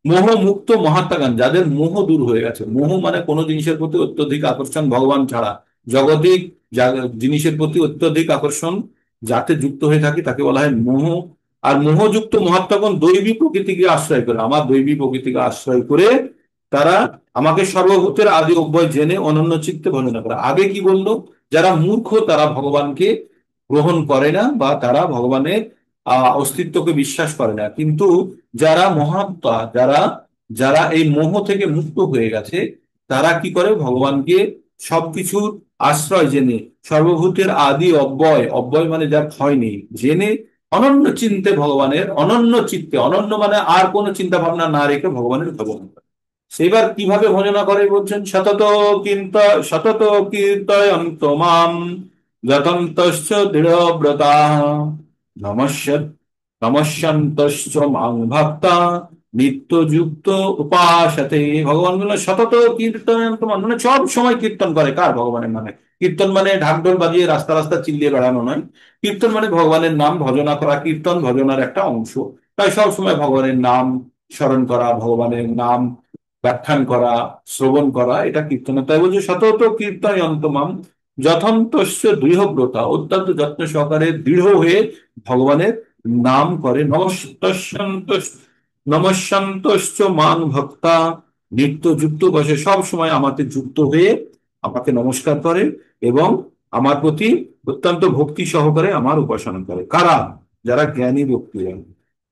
মোহমুক্ত মহাত্মাগণ, যাদের মোহ দূর হয়ে গেছে। মোহ মানে কোনো জিনিসের প্রতি অত্যধিক আকর্ষণ ভগবান ছাড়া, জগতিক জিনিসের প্রতি অত্যধিক আকর্ষণ যাতে যুক্ত হয়ে থাকে তাকে বলা হয় মোহ। আর মোহযুক্ত মহাত্মাগণ দৈবী প্রকৃতিকে আশ্রয় করে, আমার দৈবী প্রকৃতিকে আশ্রয় করে তারা আমাকে সর্বভূতের আদি অব্যয় জেনে অনন্য চিত্তে ভজনা করে। আগে কি বললো? যারা মূর্খ তারা ভগবানকে গ্রহণ করে না বা তারা ভগবানের অস্তিত্বকে বিশ্বাস করে না। কিন্তু যারা মহাত্মা, যারা যারা এই মোহ থেকে মুক্ত হয়ে গেছে, তারা কি করে? ভগবানকে সবকিছুর আশ্রয় জেনে সর্বভূতের আদি অব্যয়, অব্যয় মানে যার ক্ষয় নেই, জেনে অনন্য চিন্তে ভগবানের, অনন্য চিত্তে, অনন্য মানে আর কোনো চিন্তা ভাবনা না রেখে ভগবানের ভজন করে। সেবার কিভাবে ভজনা করে বলছেন? সতত কীর্তয়ন্ত মাম যতন্তশ্চ দৃঢ়ব্রতা নমস্য নমস্যন্তশ্চ মাং ভক্তা নিত্যযুক্ত উপাসতে। ভগবান বললেন সতত কীর্তন, মানে সব সময় কীর্তন করে। কার? ভগবানের নামে। কীর্তন মানে ঢাকঢোল বাজিয়ে রাস্তা রাস্তা চিল্লিয়ে বেড়ানো নয়। কীর্তন মানে ভগবানের নাম ভজনা করা, কীর্তন ভজনার একটা অংশ। তাই সব সময় ভগবানের নাম স্মরণ করা, ভগবানের নাম ব্যাখ্যান করা, শ্রবণ করা, এটা কীর্তন। তাই বলছে সতত কীর্তয়ন্তমাম যথন্তস্য দৃঢ়ব্রতা, অত্যন্ত যত্ন সহকারে দৃঢ় হয়ে ভগবানের নাম করে। নমস্যন্তশ্চ মান ভক্তা নিত্য যুক্ত বসে, সব সময় আমাকে যুক্ত হয়ে আমাকে নমস্কার করে এবং আমার প্রতি অত্যন্ত ভক্তি সহকারে আমার উপাসনা করে। কারা? যারা জ্ঞানী ভক্তি।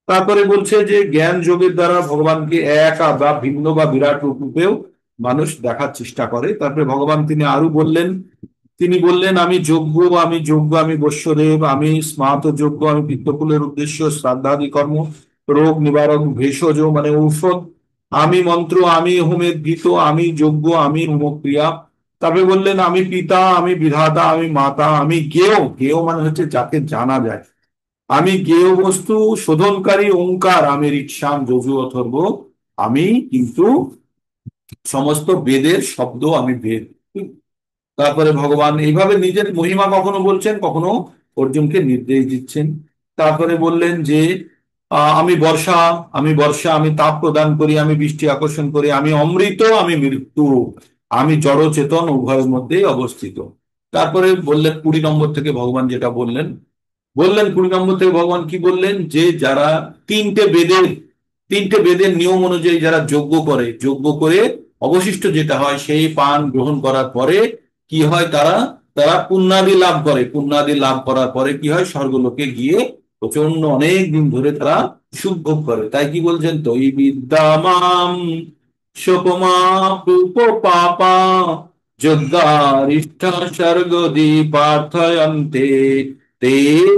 তারপরে বলছে যে জ্ঞান যোগের দ্বারা ভগবানকে এক বা ভিন্ন বা বিরাট রূপেও মানুষ দেখার চেষ্টা করে। তারপরে ভগবান তিনি আরো বললেন, তিনি বললেন আমি যজ্ঞ, আমি যজ্ঞ, আমি বৈশ্যদেব, আমি স্মার্ত যজ্ঞ, আমি পিত্তকুলের উদ্দেশ্য শ্রাদ্ধাদি কর্ম, রোগ নিবারক ভেষজ মানে ঔষধ, আমি মন্ত্র, আমি হোমের গীত, আমি যজ্ঞ, আমি হোমক্রিয়া। তারপরে বললেন আমি পিতা, আমি বিধাতা, আমি মাতা, আমি জ্ঞেয়। জ্ঞেয় মানে হচ্ছে যাকে জানা যায়। আমি জ্ঞেয় বস্তু শোধনকারী ওঙ্কার, আমি ঋক্সাম যজু অথর্ব, আমি কিন্তু সমস্ত বেদের শব্দ, আমি বেদ। তারপরে ভগবান এইভাবে নিজের মহিমা কখনো বলছেন, কখনো অর্জুনকে নির্দেশ দিচ্ছেন। তারপরে বললেন যে আমি বর্ষা, আমি বর্ষা, আমি তাপ প্রদান করি, আমি বৃষ্টি আকর্ষণ করি, আমি অমৃত, আমি মৃত্যু, আমি জড় চেতন উভয়ের মধ্যেই অবস্থিত। তারপরে বললেন 20 নম্বর থেকে ভগবান যেটা বললেন, 20 নম্বর থেকে ভগবান কি বললেন? যে যারা তিনটে বেদের তিনটে বেদের নিয়ম অনুযায়ী যারা যজ্ঞ করে, যজ্ঞ করে অবশিষ্ট যেটা হয় সেই পান গ্রহণ করার পরে কি হয়? তারা তারা পুণ্যাদি লাভ করে, পুণ্যাদি লাভ করার পরে কি হয়, স্বর্গলোকে গিয়ে প্রচন্ড অনেক দিন ধরে তারা সুখ ভোগ করে। তাই কি বলছেন, তৈ বিদ্যামাম সোপমা রূপ পাপা যদ্দারিষ্ঠ স্বর্গদি পার্থয়ন্তে তে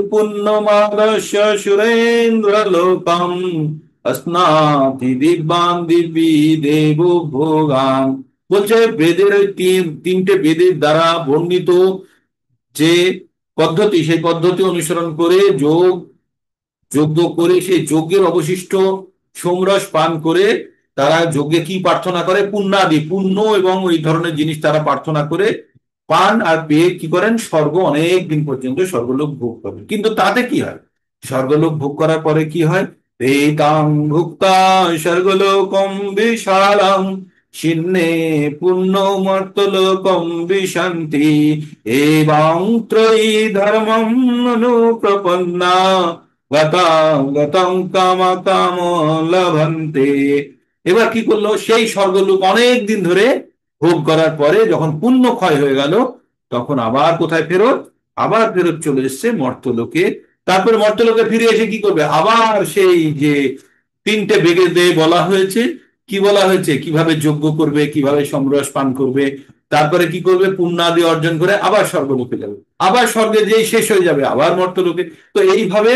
পুণ্যমাদস্য সুরেন্দ্র লোকম अस्नाति দিব্যান দিব্যি দেব ভোগান। বলছে বেদের ওই তিনটে বেদের দ্বারা বর্ণিত যে পদ্ধতি, সেই পদ্ধতি অনুসরণ করে যোগ যজ্ঞ করে সেই যজ্ঞের অবশিষ্ট সোমরস পান করে তারা যজ্ঞে কি প্রার্থনা করে, পুণ্যাদি, পুণ্য এবং ওই ধরনের জিনিস তারা প্রার্থনা করে পান আর পেয়ে কি করেন, স্বর্গ অনেক দিন পর্যন্ত স্বর্গলোক ভোগ করেন। কিন্তু তাতে কি হয়, স্বর্গলোক ভোগ করার পরে কি হয়, এতাং ভুক্তা স্বর্গলোকম বিশালং ছিন্নে পুণ্য মর্তলোকম বিশান্তি এবং ত্রয়ী ধর্মম অনুপ্রপন্না গতাং কামা কাম লভন্তে। এবার কি করলো, সেই স্বর্গলোক অনেক দিন ধরে ভোগ করার পরে যখন পুণ্য ক্ষয় হয়ে গেল, তখন আবার কোথায় ফেরত, আবার ফেরত চলে এসছে মর্তলোকে। তারপরে মর্তলোকে ফিরে এসে কি করবে, আবার সেই যে তিনটে বেগে দিয়ে বলা হয়েছে, কি বলা হয়েছে, কিভাবে যজ্ঞ করবে, কিভাবে সমরস পান করবে, তারপরে কি করবে, পুণ্যাদি অর্জন করে আবার স্বর্গলোকে যাবে, আবার স্বর্গে যেই শেষ হয়ে যাবে আবার মর্তলোকে। তো এইভাবে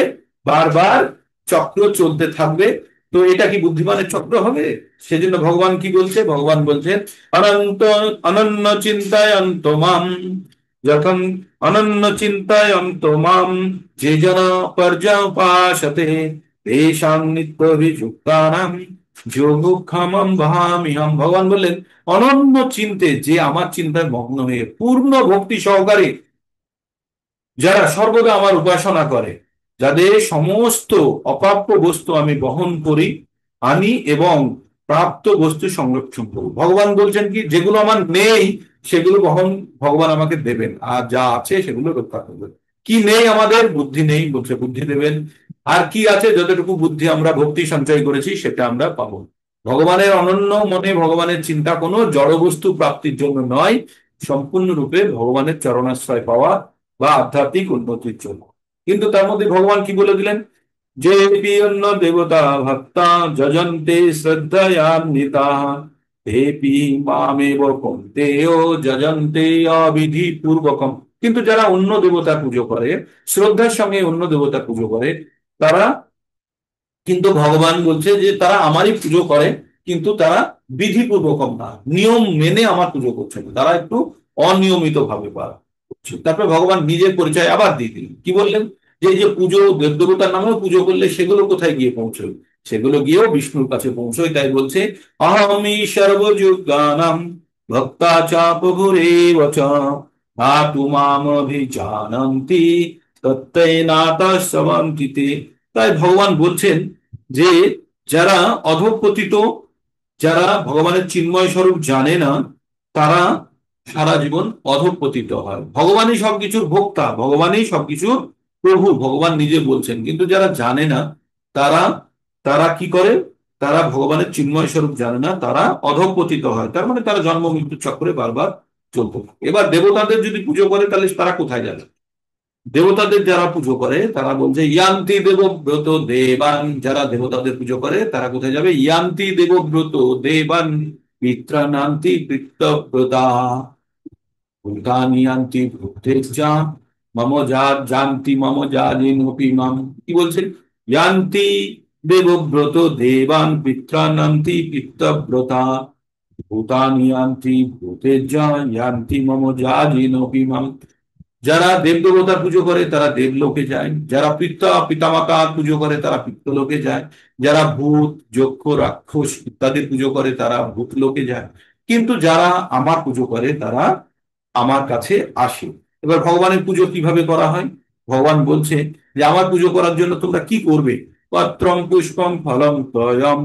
বারবার চক্র চলতে থাকবে। তো এটা কি বুদ্ধিমানের চক্র হবে? সেজন্য ভগবান কি বলছে, ভগবান বলছেন অনন্ত অনন্য চিন্তায়ন্ত মাম, যখন অনন্য চিন্তায়ন্ত মাম যে জন পর্যপাসতে তেষাং নিত্যভিযুক্তানাং যোগক্ষেমং বহাম্যহম। ভগবান বললেন অনন্য চিন্তে, যে আমার চিন্তায় মগ্ন হয়ে পূর্ণ ভক্তি সহকারে যারা সর্বদা আমার উপাসনা করে, যাদের সমস্ত অপ্রাপ্য বস্তু আমি বহন করি, আনি এবং প্রাপ্ত বস্তু সংরক্ষণ করি। ভগবান বলছেন কি, যেগুলো আমার নেই সেগুলো বহন ভগবান আমাকে দেবেন, আর যা আছে সেগুলো রক্ষা করবেন। কি নেই আমাদের, বুদ্ধি নেই, বলছে বুদ্ধি দেবেন। আর কি আছে, যতটুকু বুদ্ধি আমরা ভক্তি সঞ্চয় করেছি সেটা আমরা পাবো। ভগবানের অনন্য মনে ভগবানের চিন্তা কোনো জড় বস্তু প্রাপ্তির জন্য নয়, সম্পূর্ণরূপে ভগবানের চরণাশ্রয় পাওয়া বা আধ্যাত্মিক উন্নতির জন্য। কিন্তু তার মধ্যে ভগবান কি বলে দিলেন, যে অন্য দেবতা ভক্তা যজন্তে শ্রদ্ধয়ান্বিতা তেপি মামেব কৌন্তেয় যজন্তে অবিধি পূর্বকম। কিন্তু যারা অন্য দেবতা পুজো করে, শ্রদ্ধার সঙ্গে অন্য দেবতা পুজো করে, তারা কিন্তু ভগবান বলছে যে তারা আমারই পুজো করে, কিন্তু তারা বিধিপূর্বকম না, নিয়ম মেনে আমার পুজো করছে না, তারা একটু অনিয়মিত ভাবে করছে। তারপরে ভগবান নিজের পরিচয় আবার দিয়ে দিলেন, কি বললেন, যে এই যে পুজো দেব দেবতার নামেও পুজো করলে সেগুলো কোথায় গিয়ে পৌঁছয়, সেগুলো গিয়েও বিষ্ণুর কাছে পৌঁছয়। তাই বলছে অহমি সর্বযুগানাম ভক্তা চা প্রভুরেব চ ধাতু মামভিজানন্তি তত্ত্বেনাতঃ স্রবন্তি। তাই ভগবান বলছেন যে যারা অধঃপতিত, যারা ভগবানের চিন্ময় স্বরূপ জানে না, তারা সারা জীবন অধঃপতিত হয়। ভগবানই সবকিছুর ভোক্তা, ভগবানই সবকিছুর প্রভু, ভগবান নিজে বলছেন। কিন্তু যারা জানে না, তারা তারা কি করে, তারা ভগবানের চিন্ময় স্বরূপ জানে না, তারা অধঃপতিত হয়। তার মানে তারা জন্ম মৃত্যু চক্রে বারবার চলতে থাকে। এবার দেবতাদের যদি পুজো করে তাহলে তারা কোথায় যাবে, দেবতাদের যারা পুজো করে তারা বলছে ইয়ান্তি দেবব্রত দেবান, যারা দেবতাদের পুজো করে তারা কোথায় যাবে, ইয়ান্তি দেবব্রত দেবান পিত্রানান্তি পিত্তব্রতা ভূতানি ইয়ান্তি ভূতেজ্জা মম যা জানতি মম জানিনোপি মাম। কি বলছেন, ইয়ান্তি দেবব্রত দেবান পিত্রানান্তি পিত্তব্রতা ভূতানি ইয়ান্তি ভূতেজ্জা ইয়ান্তি মম জানিনোপি মাম। যারা দেব দেবতার পুজো করে তারা দেবলোকে যায়, যারা পিতামাতা পুজো করে তারা পিতৃলোকে যায়, যারা ভূত যক্ষ রাক্ষস ইত্যাদির পুজো করে তারা ভূত লোকে যায়। কিন্তু যারা আমার পুজো করে তারা আমার কাছে আসে। এবার ভগবানের পুজো কিভাবে করা হয়, ভগবান বলছে যে আমার পুজো করার জন্য তোমরা কি করবে, পত্রং পুষ্পম ফলম তয়ম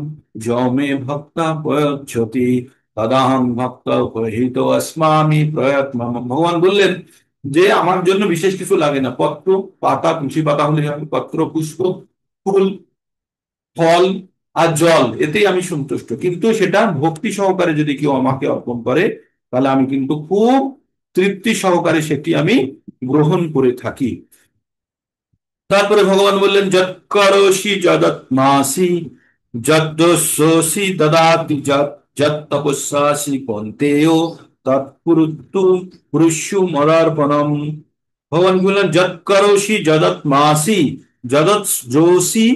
যমে ভক্তা প্রয়চ্ছতি তদাহং ভক্ত প্রহিত अस्मामि প্রয়ত্ন। ভগবান বললেন যে আমার জন্য বিশেষ কিছু লাগে না, পত্র পাতা, তুলসী পাতা হলে হবে, পত্র পুষ্প ফুল ফল আর জল, এতেই আমি সন্তুষ্ট। কিন্তু সেটা ভক্তি সহকারে যদি কেউ আমাকে অর্পণ করে তাহলে আমি কিন্তু খুব তৃপ্তি সহকারে সেটি আমি গ্রহণ করে থাকি। তারপরে ভগবান বললেন, যৎকরোষি যদত্মাসি যদ্দস্যসি দদাতি যৎ যৎ তপস্যাসি কন্তেয় তৎপুরুত্তু পুরুষু মদার্পণম। ভগবান বললেন, যৎকরোষি যদত্মাসি যদৎযোষি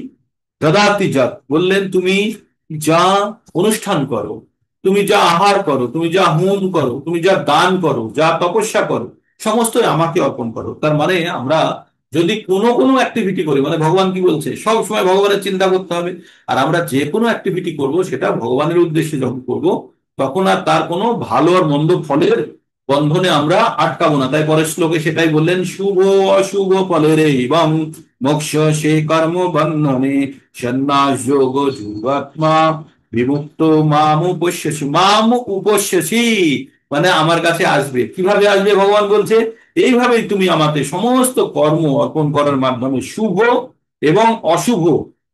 দদাতি যৎ, বললেন তুমি যা অনুষ্ঠান করো, তুমি যা আহার করো, তুমি যা হোম করো, তুমি যা দান করো, যা তপস্যা করো, সমস্তই আমাকে অর্পণ করো। তার মানে আমরা যদি কোনো কোনো অ্যাক্টিভিটি করি, মানে ভগবান কি বলছে, সব সময় ভগবানের চিন্তা করতে হবে। আর আমরা যে কোনো অ্যাক্টিভিটি করব সেটা ভগবানের উদ্দেশ্যে যখন করব, তখন আর তার কোনো ভালো আর মন্দ ফলের বন্ধনে আমরা আটকাবো না। তাই পরের শ্লোকে সেটাই বললেন, শুভ অশুভ ফলের এবং মোক্ষ সে কর্ম বন্ধনে সন্ন্যাস যোগ যুগাত্মা বিমুক্ত মাম উপস্যসি। মাম উপস্যসি মানে আমার কাছে আসবে। কিভাবে আসবে ভগবান বলছে, এইভাবেই তুমি আমাকে সমস্ত কর্ম অর্পণ করার মাধ্যমে শুভ এবং অশুভ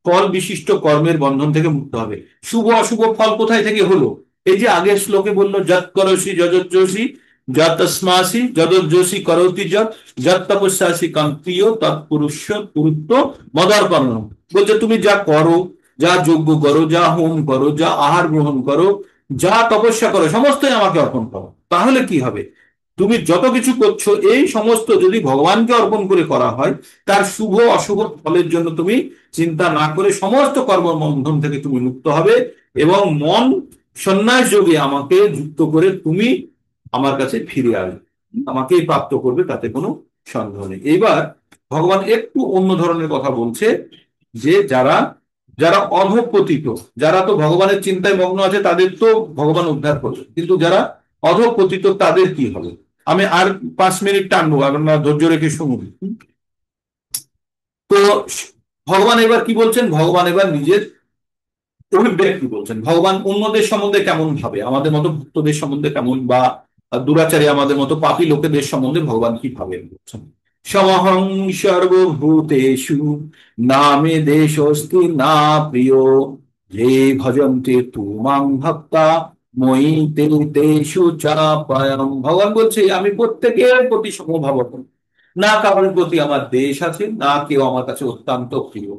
ফল বিশিষ্ট কর্মের বন্ধন থেকে মুক্ত হবে। শুভ অশুভ ফল কোথায় থেকে হলো, এই যে আগের শ্লোকে বললো, যৎ করসি যজোজসি যতস্মাসি যদোজসি করোতি যৎ যৎ তপস্যাসি কান্তিয় তৎপুরুষ পুরুত্ব মদার্পণ। বলছে তুমি যা করো, যা যজ্ঞ করো, যা হোম করো, যা আহার গ্রহণ করো, যা তপস্যা করো, সমস্তই আমাকে অর্পণ করো। তাহলে কি হবে, তুমি যত কিছু করছো এই সমস্ত যদি ভগবানকে অর্পণ করে করা হয়, তার শুভ অশুভ ফলের জন্য তুমি চিন্তা না করে সমস্ত কর্মবন্ধন থেকে তুমি মুক্ত হবে এবং মন সন্ন্যাস যোগে আমাকে যুক্ত করে তুমি আমার কাছে ফিরে আসবে, আমাকেই প্রাপ্ত করবে, তাতে কোনো সন্দেহ নেই। এইবার ভগবান একটু অন্য ধরনের কথা বলছে, যে যারা যারা অধঃপতিত, যারা তো ভগবানের চিন্তায় মগ্ন আছে তাদের তো ভগবান উদ্ধার করবে, কিন্তু যারা অধঃপতিত তাদের কি হবে। আমি আর 5 মিনিট টানবো, আপনারা ধৈর্য রেখে শুনুন। তো ভগবান এবার কি বলছেন, ভগবান এবার নিজের অভিব্যক্তি বলছেন। ভগবান অন্যদের সম্বন্ধে কেমন ভাবে, আমাদের মতো ভক্তদের সম্বন্ধে কেমন, বা দুরাচারী আমাদের মতো পাপী লোকেদের সম্বন্ধে ভগবান কি ভাবেন বলছেন। সমহং সর্বভূতেষু নামে দেশস্তি না প্রিয় যে ভজন্তে তুমাং ভক্তা মই তে তেষু চাপায়াম। ভগবান বলছে আমি প্রত্যেকের প্রতি সমভাবাপন্ন, না কারোর প্রতি আমার দেশ আছে, না কেউ আমার কাছে অত্যন্ত প্রিয়।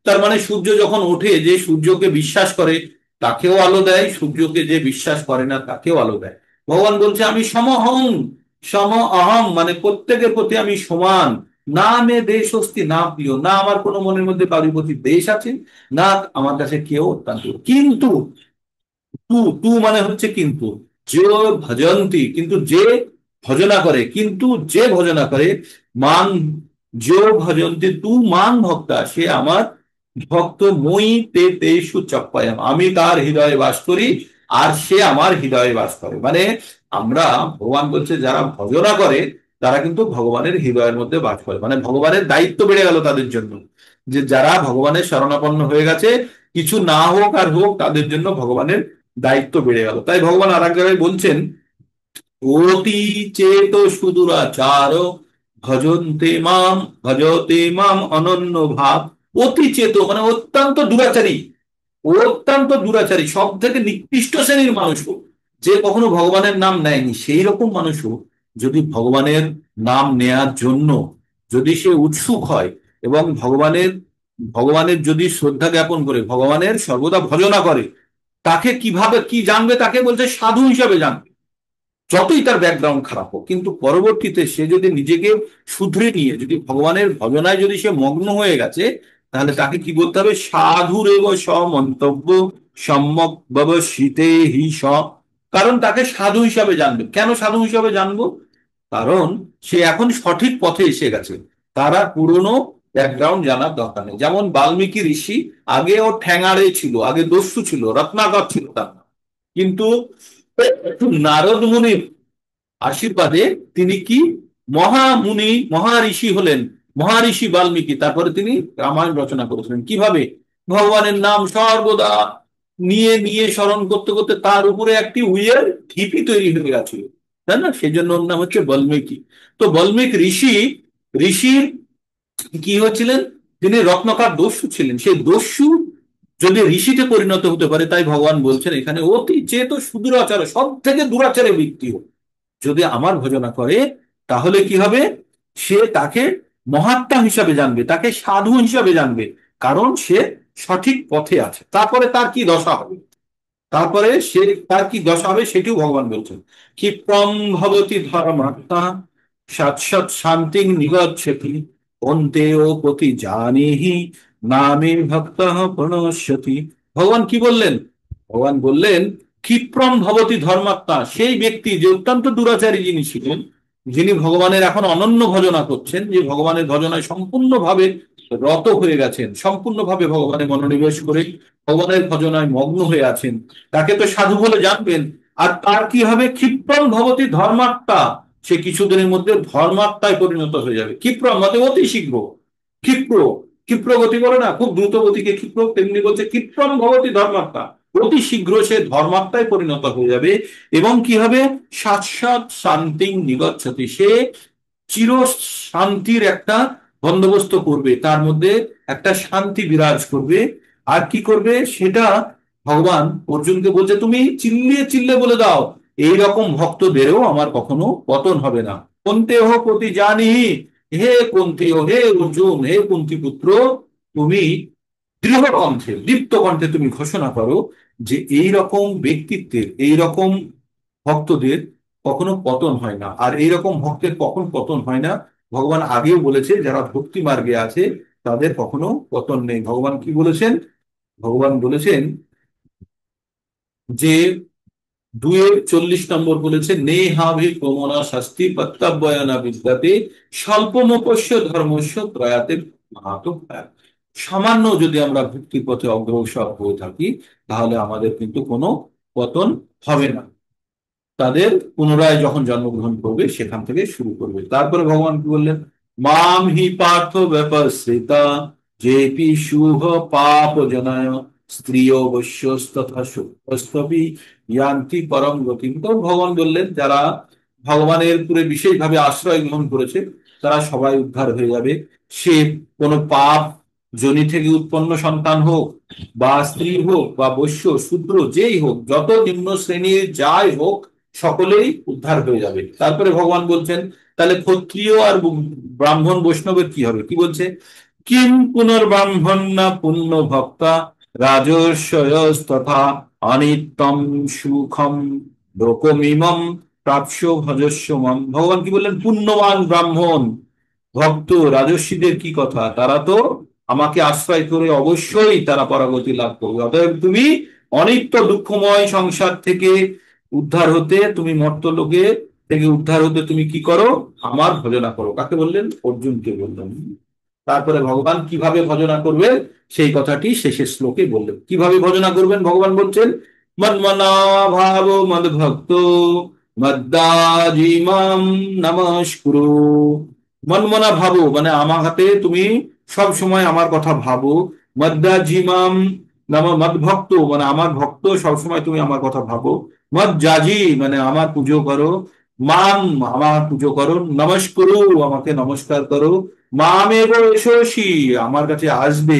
তার মানে সূর্য যখন ওঠে, যে সূর্যকে বিশ্বাস করে তাকেও আলো দেয়, সূর্যকে যে বিশ্বাস করে না তাকেও আলো দেয়। ভগবান বলছে আমি সমহং, সম অহম মানে প্রত্যেকের প্রতি আমি সমান। না মে দেশ অস্তি না প্রিয়, না আমার কোনো মনের মধ্যে কারোর প্রতি দেশ আছে, না আমার কাছে কেউ অত্যন্ত। কিন্তু তু তু মানে হচ্ছে কিন্তু, যে ভজন্তি কিন্তু যে ভজনা করে, কিন্তু যে ভজনা করে, মান যে ভজন্তি তু মান ভক্তা, সে আমার ভক্ত, মই তে তেষু চপ্পায়াম, আমি তার হৃদয়ে বাস করি আর সে আমার হৃদয়ে বাস করে। মানে আমরা, ভগবান বলছে যারা ভজনা করে তারা কিন্তু ভগবানের হৃদয়ের মধ্যে বাস করে। মানে ভগবানের দায়িত্ব বেড়ে গেল তাদের জন্য, যে যারা ভগবানের শরণাপন্ন হয়ে গেছে, কিছু না হোক আর হোক, তাদের জন্য ভগবানের দায়িত্ব বেড়ে গেল। তাই ভগবান আর এক জায়গায় বলছেন, অতি চেত সুদূরাচার ভজতে মাম অনন্য ভাব। অতি চেত মানে অত্যন্ত দুরাচারী, অত্যন্ত দুরাচারী, সব থেকে নিকৃষ্ট শ্রেণীর মানুষও, যে কখনো ভগবানের নাম নেয়নি, সেই রকম মানুষও যদি ভগবানের নাম নেয়ার জন্য যদি সে উৎসুক হয় এবং ভগবানের ভগবানের যদি শ্রদ্ধা জ্ঞাপন করে, ভগবানের সর্বদা ভজনা করে, তাকে কিভাবে কি জানবে, তাকে বলছে সাধু হিসাবে জানবে। যতই তার ব্যাকগ্রাউন্ড খারাপ হোক, কিন্তু পরবর্তীতে সে যদি নিজেকে শুধরে নিয়ে যদি ভগবানের ভজনায় যদি সে মগ্ন হয়ে গেছে, তাহলে তাকে কি বলতে হবে, সাধুরেব মন্তব্য সম্যক ব্যবসিতে হি স। কারণ তাকে সাধু হিসাবে জানবে। কেন সাধু হিসাবে জানবো, কারণ সে এখন সঠিক পথে এসে গেছে, তারা পুরনো ব্যাকগ্রাউন্ড জানার দরকার নেই। যেমন বাল্মীকি ঋষি, আগে ও ঠ্যাঙাড়ে ছিল, আগে দস্যু ছিল, রত্নাকর ছিল তার নাম। কিন্তু নারদ মুনির আশীর্বাদে তিনি কি মহামুনি মহারিষি হলেন, মহারিষি বাল্মীকি। তারপরে তিনি রামায়ণ রচনা করেছিলেন। কিভাবে, ভগবানের নাম সর্বদা নিয়ে নিয়ে স্মরণ করতে করতে তার উপরে একটি উইয়ের ঢিপি তৈরি হয়ে গেছিল, তাই না, সেই জন্য ওর নাম হচ্ছে বাল্মীকি। তো বাল্মীকি ঋষির কি হচ্ছিলেন, তিনি রত্নকার দস্যু ছিলেন। সেই দস্যু যদি ঋষিতে পরিণত হতে পারে, তাই ভগবান বলছেন এখানে অতি চেত সুদূরাচার, সব থেকে দুরাচারে ব্যক্তি হোক, যদি আমার ভজনা করে তাহলে কি হবে, সে তাকে মহাত্মা হিসাবে জানবে, তাকে সাধু হিসাবে জানবে, কারণ সে সঠিক পথে আছে। তারপরে তার কি দশা হবে, তারপরে সে তার কি দশা হবে সেটিও ভগবান বলছেন। ক্ষিপ্রম ভবতি ধর্মাত্মা শাশ্বত শান্তি নিগচ্ছতি অন্তেও পতি জানিহি নামে ভক্ত প্রণশ্যতি। ভগবান কি বললেন? ভগবান বললেন ক্ষিপ্রম ভবতি ধর্মাত্মা, সেই ব্যক্তি যে অত্যন্ত দুরাচারী যিনি ছিলেন, যিনি ভগবানের এখন অনন্য ভজনা করছেন, যে ভগবানের ভজনায় সম্পূর্ণভাবে রত হয়ে গেছেন, সম্পূর্ণভাবে ভগবানে মনোনিবেশ করে ভগবানের ভজনায় মগ্ন হয়ে আছেন, তাকে তো সাধু বলে জানবেন। আর তার কি হবে? ক্ষিপ্রম ভবতি ধর্মাত্মা, সে কিছুদিনের মধ্যে ধর্মাত্মায় পরিণত হয়ে যাবে। ক্ষিপ্রম মানে অতি শীঘ্র, ক্ষিপ্র, ক্ষিপ্র গতি বলে না, খুব দ্রুত গতিকে ক্ষিপ্র, তেমনি বলছে ক্ষিপ্রম ভবতি ধর্মাত্মা, অতি শীঘ্র সে ধর্মাত্মায় পরিণত হয়ে যাবে। এবং কি হবে? শাশ্বত শান্তি নিগচ্ছতি, সে চির শান্তির একটা বন্দোবস্ত করবে, তার মধ্যে একটা শান্তি বিরাজ করবে। আর কি করবে সেটা ভগবান অর্জুনকে বলছে, তুমি চিল্লিয়ে চিল্লিয়ে বলে দাও, এই রকম ভক্তদেরও আমার কখনো পতন হবে না। কোনতে হো প্রতি জানি, হে কুন্তি, হে অর্জুন, হে কুন্তি পুত্র, তুমি দৃঢ় কণ্ঠে, দীপ্ত কণ্ঠে তুমি ঘোষণা করো যে এই রকম ব্যক্তিত্বের, এই রকম ভক্তদের কখনো পতন হয় না। আর এইরকম ভক্তের কখন পতন হয় না, ভগবান আগেও বলেছে যারা ভক্তি মার্গে আছে তাদের কখনো পতন নেই। ভগবান কি বলেছেন? ভগবান বলেছেন যে 2:40 বলেছে, নে হাভি প্রমনা শাস্তি প্রত্যব্যয়না বিদ্যাতে স্বল্পমপস্য ধর্মস্য প্রয়াতে মাহাতো ভয়াৎ। সামান্য যদি আমরা ভক্তির পথে অগ্রসর হয়ে থাকি তাহলে আমাদের কিন্তু কোনো পতন হবে না। তাদের পুনরায় যখন জন্মগ্রহণ করবে সেখান থেকে শুরু করবে। তারপরে ভগবান কি বললেন? মাম হি পার্থ ব্যপশ্রিতা যেপি শুভ পাপ জনায় স্ত্রিয় বৈশ্যস্তথা সুস্তপি ইয়ান্তি পরম গতি। তো ভগবান বললেন যারা ভগবানের পুরে বিশেষভাবে আশ্রয় গ্রহণ করেছে তারা সবাই উদ্ধার হয়ে যাবে। সে কোনো পাপ যোনি থেকে উৎপন্ন সন্তান হোক, বা স্ত্রী হোক, বা বৈশ্য শূদ্র যেই হোক, যত নিম্ন শ্রেণীর যাই হোক, সকলেই উদ্ধার হয়ে যাবে। তারপরে ভগবান বলছেন তাহলে ক্ষত্রিয় আর ব্রাহ্মণ বৈষ্ণবের কি হবে? কি বলছে? কিম পুনর্ব্রাহ্মণ না পুণ্য ভক্তা রাজস্বয়স্তথা অনিত্যম সুখম লোকমিমম প্রাপ্য ভজস্ব মাম। ভগবান কি বললেন? পুণ্যবান ব্রাহ্মণ ভক্ত রাজস্বীদের কি কথা, তারা তো আমাকে আশ্রয় করে অবশ্যই তারা পরাগতি লাভ করবে। অতএব তুমি অনিত্য দুঃখময় সংসার থেকে উদ্ধার হতে, তুমি মর্তলোকে থেকে উদ্ধার হতে তুমি কি করো? আমার ভজনা করো। কাকে বললেন? অর্জুনকে বললেন। তারপরে ভগবান কিভাবে ভজনা করবে সেই কথাটি শেষের শ্লোকে বললেন। কিভাবে ভজনা করবেন ভগবান বলছেন, মন্মনা ভাব মদ ভক্ত মদ্দাজিমাম নমস্কুরু। মনমনা ভাবো মানে আমার হাতে তুমি সব সময় আমার কথা ভাবো। মদ্দাজিমাম নাম মদ ভক্ত মানে আমার ভক্ত, সবসময় তুমি আমার কথা ভাবো। মদ জাজি মানে আমার পুজো করো। মাম আমার পুজো করো। নমস্কুরু আমাকে নমস্কার করো। মামেব এসোসি আমার কাছে আসবে।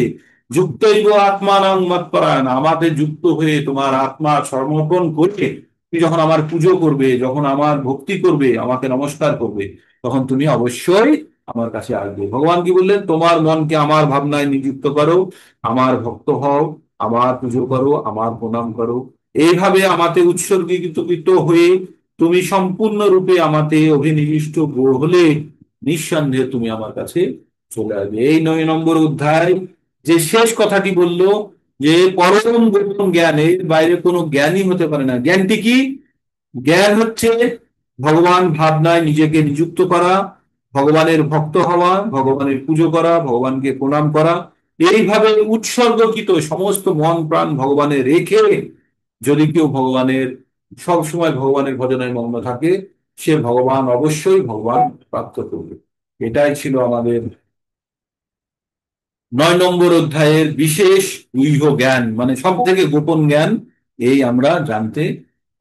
যুক্তৈব আত্মানাং মৎপরায়ণ আমাকে যুক্ত হয়ে তোমার আত্মা সমর্পণ করে তুমি যখন আমার পুজো করবে, যখন আমার ভক্তি করবে, আমাকে নমস্কার করবে, তখন তুমি অবশ্যই আমার কাছে আসবে। ভগবান কি বললেন? তোমার মনকে আমার ভাবনায় নিযুক্ত করো, আমার ভক্ত হও, আমার পুজো করো, আমার প্রণাম করো। এইভাবে আমাতে উৎসর্গীকৃত হয়ে তুমি সম্পূর্ণরূপে আমাতে অভিনিবিষ্ট হলে নিঃসন্দেহে তুমি আমার কাছে চলে আসবে। এই 9 নম্বর অধ্যায় যে শেষ কথাটি বললো যে পরম গোপন জ্ঞান, এর বাইরে কোনো জ্ঞানই হতে পারে না। জ্ঞানটি কি? জ্ঞান হচ্ছে ভগবান ভাবনায় নিজেকে নিযুক্ত করা, ভগবানের ভক্ত হওয়া, ভগবানের পুজো করা, ভগবানকে প্রণাম করা। এইভাবে উৎসর্গকৃত সমস্ত মন প্রাণ ভগবানে রেখে যদি কেউ ভগবানের সব সময় ভগবানের ভজনায় মগ্ন থাকে, সে ভগবান অবশ্যই ভগবান প্রাপ্ত করবে। এটাই ছিল আমাদের 9 নম্বর অধ্যায়ের বিশেষ গুহ্য জ্ঞান, মানে সব থেকে গোপন জ্ঞান এই আমরা জানতে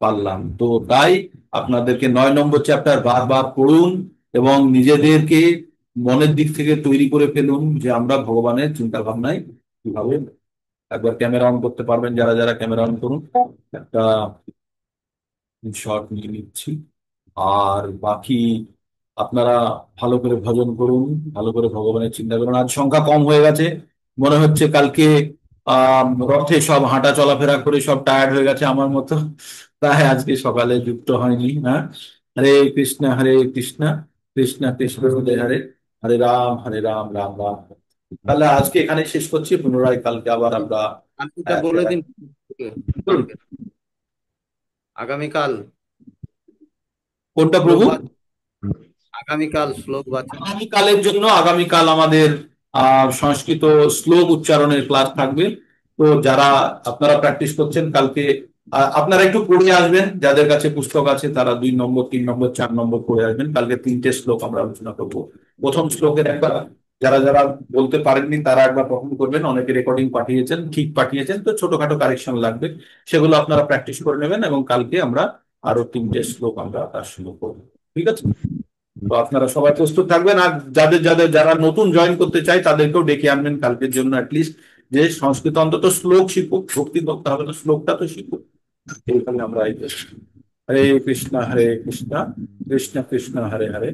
পারলাম। তো তাই আপনাদেরকে 9 নম্বর চ্যাপ্টার বারবার পড়ুন এবং নিজেদেরকে মনের দিক থেকে তৈরি করে ফেলুন যে আমরা ভগবানের চিন্তা ভাবনায় কিভাবে। একবার ক্যামেরা অন করতে পারবেন যারা যারা, ক্যামেরা অন করুন। একটা শর্ট নিয়ে নিচ্ছি। আর বাকি আপনারা ভালো করে ভজন করুন, ভালো করে ভগবানের চিন্তা করুন। আজ সংখ্যা কম হয়ে গেছে, মনে হচ্ছে কালকে রথে সব হাঁটা চলাফেরা করে সব টায়ার্ড হয়ে গেছে আমার মতো, তাই আজকে সকালে যুক্ত হয়নি। হ্যাঁ, হরে কৃষ্ণ হরে কৃষ্ণ, কৃষ্ণ কৃষ্ণ হরে হরে, হরে রাম হরে রাম, রাম রাম হরে। তাহলে আজকে এখানে শেষ করছি, পুনরায় কালকে আবার আমরা আর এটা বলে দিন বলুন। কালকে আগামীকাল কোনটা শ্লোক প্রভু? বা আগামীকাল শ্লোক বাচন। আগামীকালের জন্য আগামীকাল আমাদের সংস্কৃত শ্লোক উচ্চারণের ক্লাস থাকবে। তো যারা আপনারা প্র্যাকটিস করছেন কালকে, আপনারা একটু পড়ে আসবেন, যাদের কাছে পুস্তক আছে তারা 2 নম্বর 3 নম্বর 4 নম্বর পড়ে আসবেন। কালকে 3টে শ্লোক আমরা আলোচনা করব। প্রথম শ্লোকের একবার যারা যারা বলতে পারেননি তারা একবার পঠন করবেন, অনেকে রেকর্ডিং পাঠিয়েছেন, ঠিক পাঠিয়েছেন, তো ছোটখাটো কারেকশন লাগবে, সেগুলো আপনারা প্র্যাকটিস করে নেবেন এবং কালকে আমরা আরো 3টে শ্লোক আমরা তার শুরু করবো। ঠিক আছে? তো আপনারা সবাই প্রস্তুত থাকবেন, আর যাদের যাদের যারা নতুন জয়েন করতে চায় তাদেরকেও ডেকে আনবেন কালকের জন্য, অ্যাটলিস্ট যে সংস্কৃত অন্তত শ্লোক শিখুক, ভক্তি করতে হবে না, শ্লোকটা তো শিখুক। এইখানে আমরা এই হরে কৃষ্ণ হরে কৃষ্ণ, কৃষ্ণ কৃষ্ণ হরে হরে।